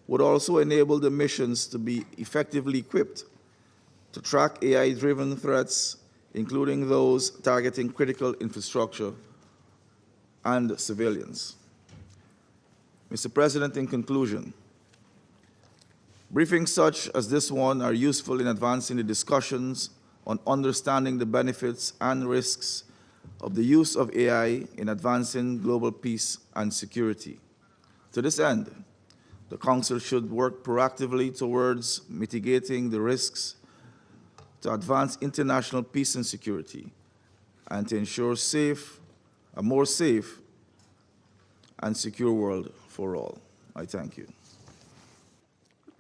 would also enable the missions to be effectively equipped to track AI-driven threats, including those targeting critical infrastructure and civilians. Mr. President, in conclusion, briefings such as this one are useful in advancing the discussions on understanding the benefits and risks of the use of AI in advancing global peace and security. To this end, the Council should work proactively towards mitigating the risks to advance international peace and security and to ensure a more safe and secure world for all. I thank you.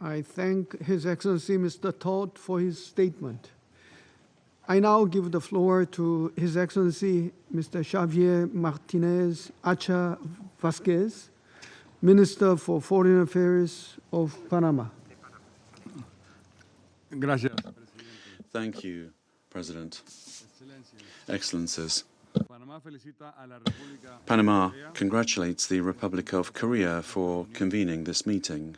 I thank His Excellency Mr. Todd for his statement. I now give the floor to His Excellency Mr. Xavier Martinez Acha Vasquez, Minister for Foreign Affairs of Panama. Gracias. Thank you, President. Excellencies. Panama congratulates the Republic of Korea for convening this meeting.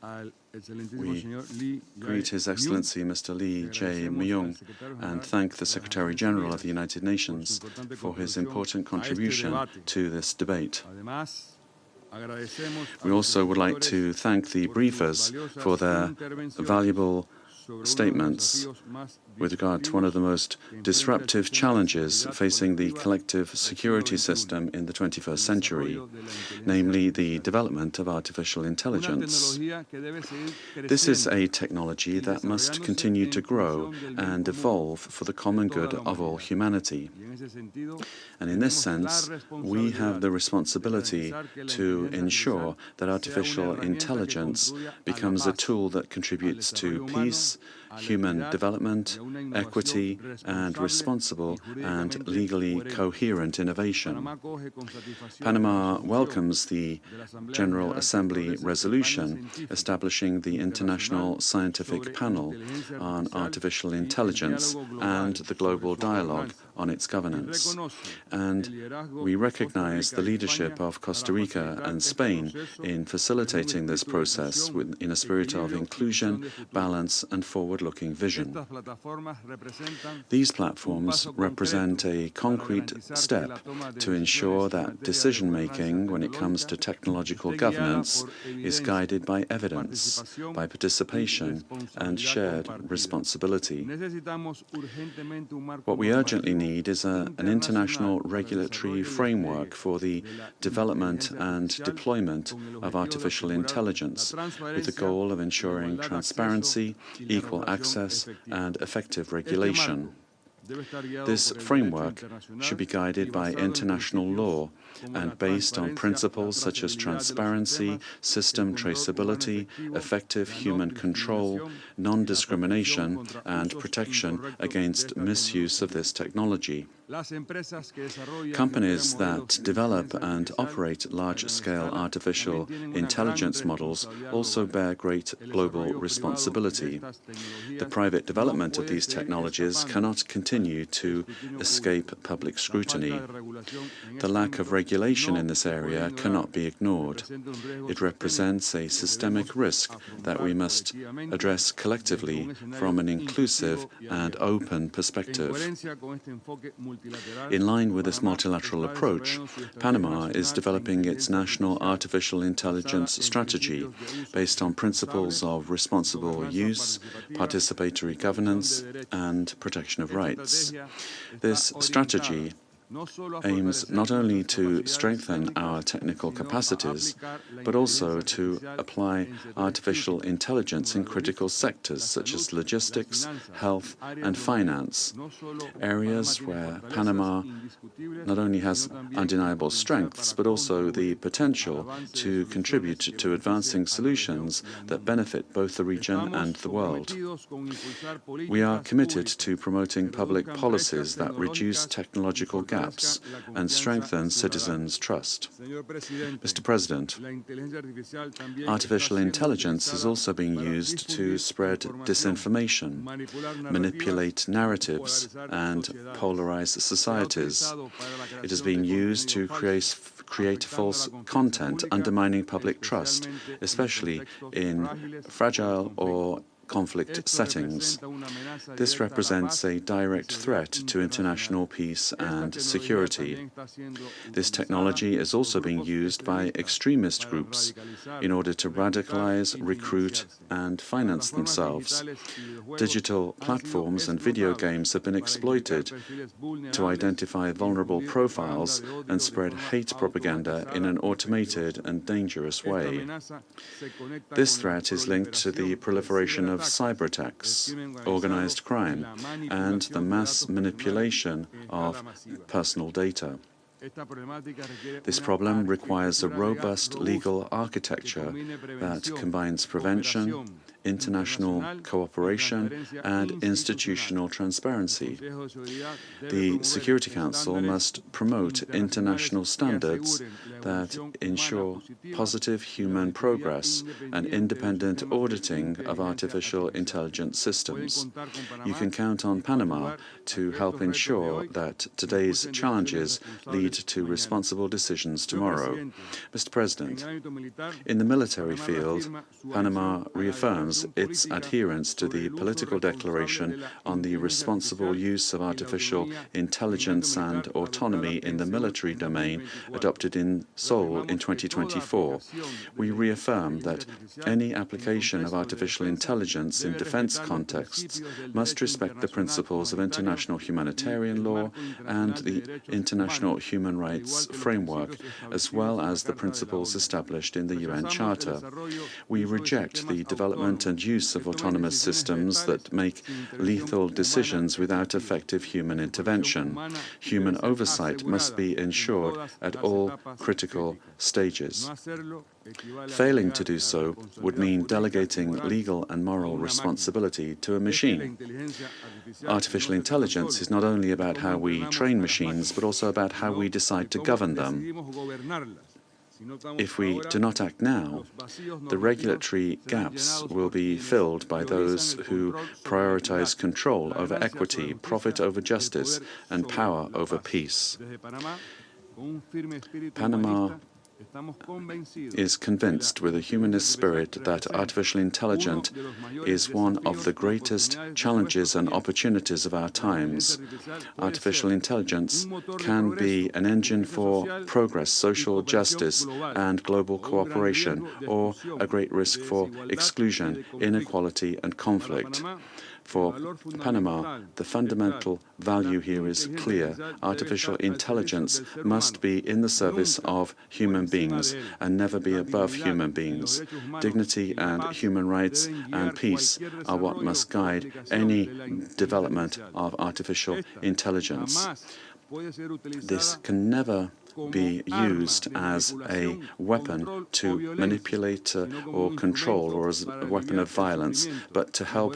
We greet His Excellency Mr. Lee Jae-myung and thank the Secretary General of the United Nations for his important contribution to this debate. We also would like to thank the briefers for their valuable statements with regard to one of the most disruptive challenges facing the collective security system in the 21st century, namely the development of artificial intelligence. This is a technology that must continue to grow and evolve for the common good of all humanity. And in this sense, we have the responsibility to ensure that artificial intelligence becomes a tool that contributes to peace, human development, equity, and responsible and legally coherent innovation. Panama welcomes the General Assembly resolution establishing the International Scientific Panel on Artificial Intelligence and the global dialogue on its governance. And we recognize the leadership of Costa Rica and Spain in facilitating this process in a spirit of inclusion, balance, and forward-looking vision. These platforms represent a concrete step to ensure that decision-making when it comes to technological governance is guided by evidence, by participation, and shared responsibility. What we urgently need is an international regulatory framework for the development and deployment of artificial intelligence, with the goal of ensuring transparency, equal access, and effective regulation. This framework should be guided by international law and based on principles such as transparency, system traceability, effective human control, non-discrimination, and protection against misuse of this technology. Companies that develop and operate large-scale artificial intelligence models also bear great global responsibility. The private development of these technologies cannot continue to escape public scrutiny. The lack of regulation in this area cannot be ignored. It represents a systemic risk that we must address collectively from an inclusive and open perspective. In line with this multilateral approach, Panama is developing its national artificial intelligence strategy based on principles of responsible use, participatory governance, and protection of rights. This strategy aims not only to strengthen our technical capacities, but also to apply artificial intelligence in critical sectors such as logistics, health, and finance, areas where Panama not only has undeniable strengths, but also the potential to contribute to advancing solutions that benefit both the region and the world. We are committed to promoting public policies that reduce technological gaps and strengthen citizens' trust. Mr. President, artificial intelligence is also being used to spread disinformation, manipulate narratives, and polarize societies. It is being used to create false content, undermining public trust, especially in fragile or conflict settings. This represents a direct threat to international peace and security. This technology is also being used by extremist groups in order to radicalize, recruit, and finance themselves. Digital platforms and video games have been exploited to identify vulnerable profiles and spread hate propaganda in an automated and dangerous way. This threat is linked to the proliferation of cyber attacks, organized crime, and the mass manipulation of personal data. This problem requires a robust legal architecture that combines prevention, international cooperation, and institutional transparency. The Security Council must promote international standards that ensure positive human progress and independent auditing of artificial intelligence systems. You can count on Panama to help ensure that today's challenges lead lead to responsible decisions tomorrow. Mr. President, in the military field, Panama reaffirms its adherence to the political declaration on the responsible use of artificial intelligence and autonomy in the military domain adopted in Seoul in 2024. We reaffirm that any application of artificial intelligence in defense contexts must respect the principles of international humanitarian law and the international human rights framework, as well as the principles established in the UN Charter. We reject the development and use of autonomous systems that make lethal decisions without effective human intervention. Human oversight must be ensured at all critical stages. Failing to do so would mean delegating legal and moral responsibility to a machine. Artificial intelligence is not only about how we train machines, but also about how we decide to govern them. If we do not act now, the regulatory gaps will be filled by those who prioritize control over equity, profit over justice, and power over peace. Panama is convinced with a humanist spirit that artificial intelligence is one of the greatest challenges and opportunities of our times. Artificial intelligence can be an engine for progress, social justice, and global cooperation, or a great risk for exclusion, inequality, and conflict. For Panama, the fundamental value here is clear. Artificial intelligence must be in the service of human beings and never be above human beings. Dignity and human rights and peace are what must guide any development of artificial intelligence. This can never be used as a weapon to manipulate or control, or as a weapon of violence, but to help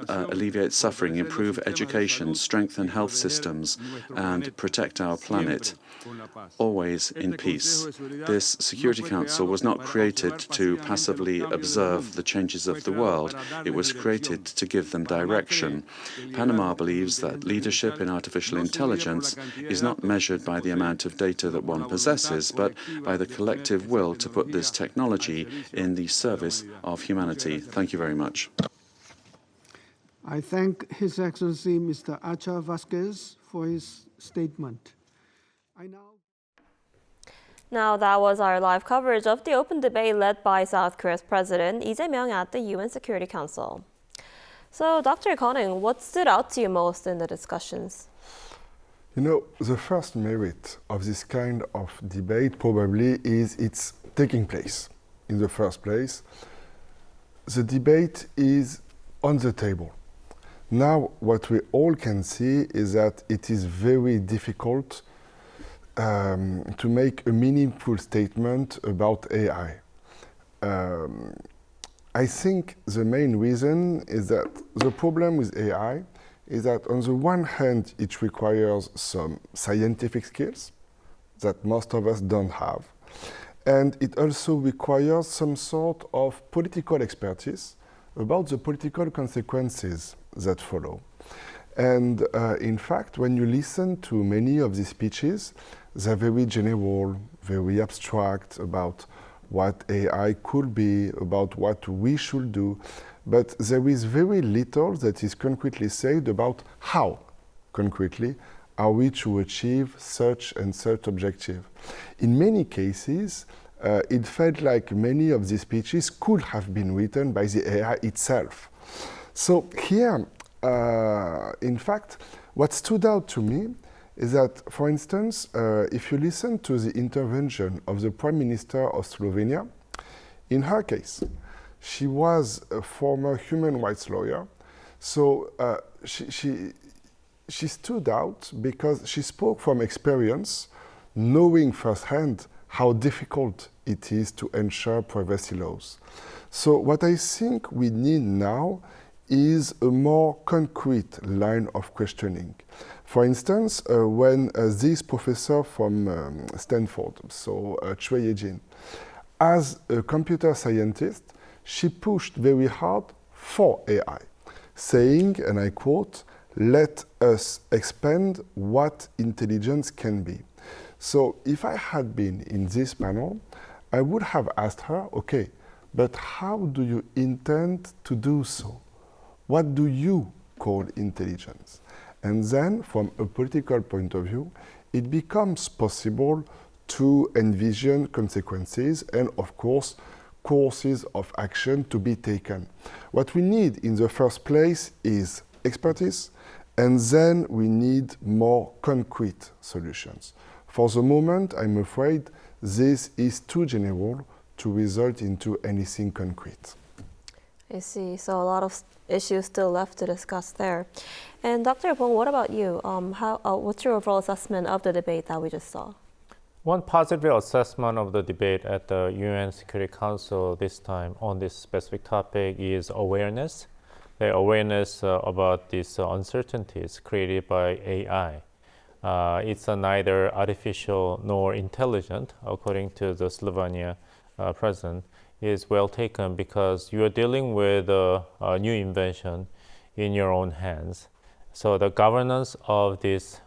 alleviate suffering, improve education, strengthen health systems, and protect our planet, always in peace. This Security Council was not created to passively observe the changes of the world. It was created to give them direction. Panama believes that leadership in artificial intelligence is not measured by the amount of data that one possesses, but by the collective will to put this technology in the service of humanity. Thank you very much. I thank His Excellency Mr. Acha Vasquez for his statement. Now, that was our live coverage of the open debate led by South Korea's President Lee Jae-myung at the UN Security Council. So, Dr. Koning, what stood out to you most in the discussions? You know, the first merit of this kind of debate probably is it's taking place in the first place. The debate is on the table. Now, what we all can see is that it is very difficult to make a meaningful statement about AI. I think the main reason is that the problem with AI is that on the one hand, it requires some scientific skills that most of us don't have. And it also requires some sort of political expertise about the political consequences that follow. And in fact, when you listen to many of these speeches, they're very general, very abstract about what AI could be, about what we should do. But there is very little that is concretely said about how, concretely, are we to achieve such and such objective. In many cases, it felt like many of these speeches could have been written by the AI itself. So here, in fact, what stood out to me is that, for instance, if you listen to the intervention of the Prime Minister of Slovenia, in her case, she was a former human rights lawyer, so she stood out because she spoke from experience, knowing firsthand how difficult it is to ensure privacy laws. So what I think we need now is a more concrete line of questioning. For instance, when this professor from Stanford, so Choi Ye-jin, as a computer scientist, she pushed very hard for AI, saying, and I quote, "Let us expand what intelligence can be." So if I had been in this panel, I would have asked her, okay, but how do you intend to do so? What do you call intelligence? And then, from a political point of view, it becomes possible to envision consequences and, of course, courses of action to be taken. What we need in the first place is expertise, and then we need more concrete solutions. For the moment, I'm afraid this is too general to result into anything concrete. I see. So a lot of issues still left to discuss there. And Dr. Bong, what about you? What's your overall assessment of the debate that we just saw? One positive assessment of the debate at the UN Security Council this time on this specific topic is awareness. The awareness about these uncertainties created by AI. It's neither artificial nor intelligent, according to the Slovenia president, is well taken because you are dealing with a new invention in your own hands. So the governance of this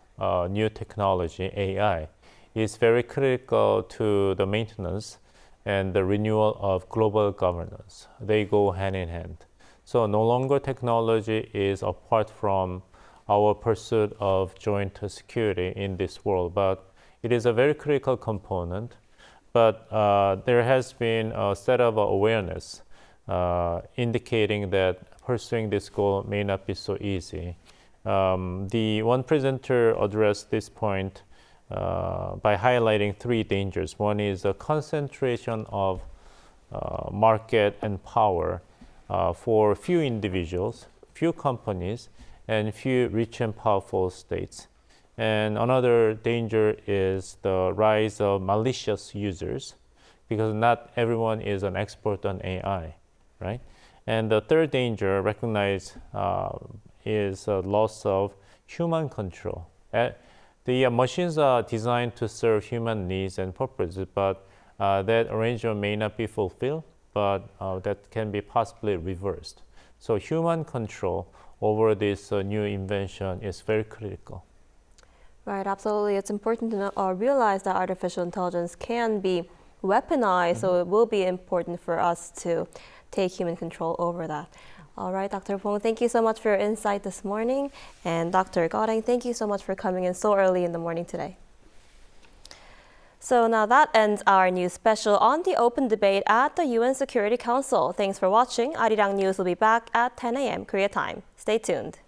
new technology, AI, is very critical to the maintenance and the renewal of global governance. They go hand in hand. So no longer technology is apart from our pursuit of joint security in this world, but it is a very critical component. But there has been a set of awareness indicating that pursuing this goal may not be so easy. The one presenter addressed this point by highlighting three dangers. One is the concentration of market and power for few individuals, few companies, and few rich and powerful states. And another danger is the rise of malicious users, because not everyone is an expert on AI, right? And the third danger recognized is loss of human control. The machines are designed to serve human needs and purposes, but that arrangement may not be fulfilled, but that can be possibly reversed. So human control over this new invention is very critical. Right, absolutely. It's important to realize that artificial intelligence can be weaponized, so it will be important for us to take human control over that. All right, Dr. Bong, thank you so much for your insight this morning. And Dr. Gaudeng, thank you so much for coming in so early in the morning today. So now that ends our news special on the open debate at the UN Security Council. Thanks for watching. Arirang News will be back at 10 a.m. Korea time. Stay tuned.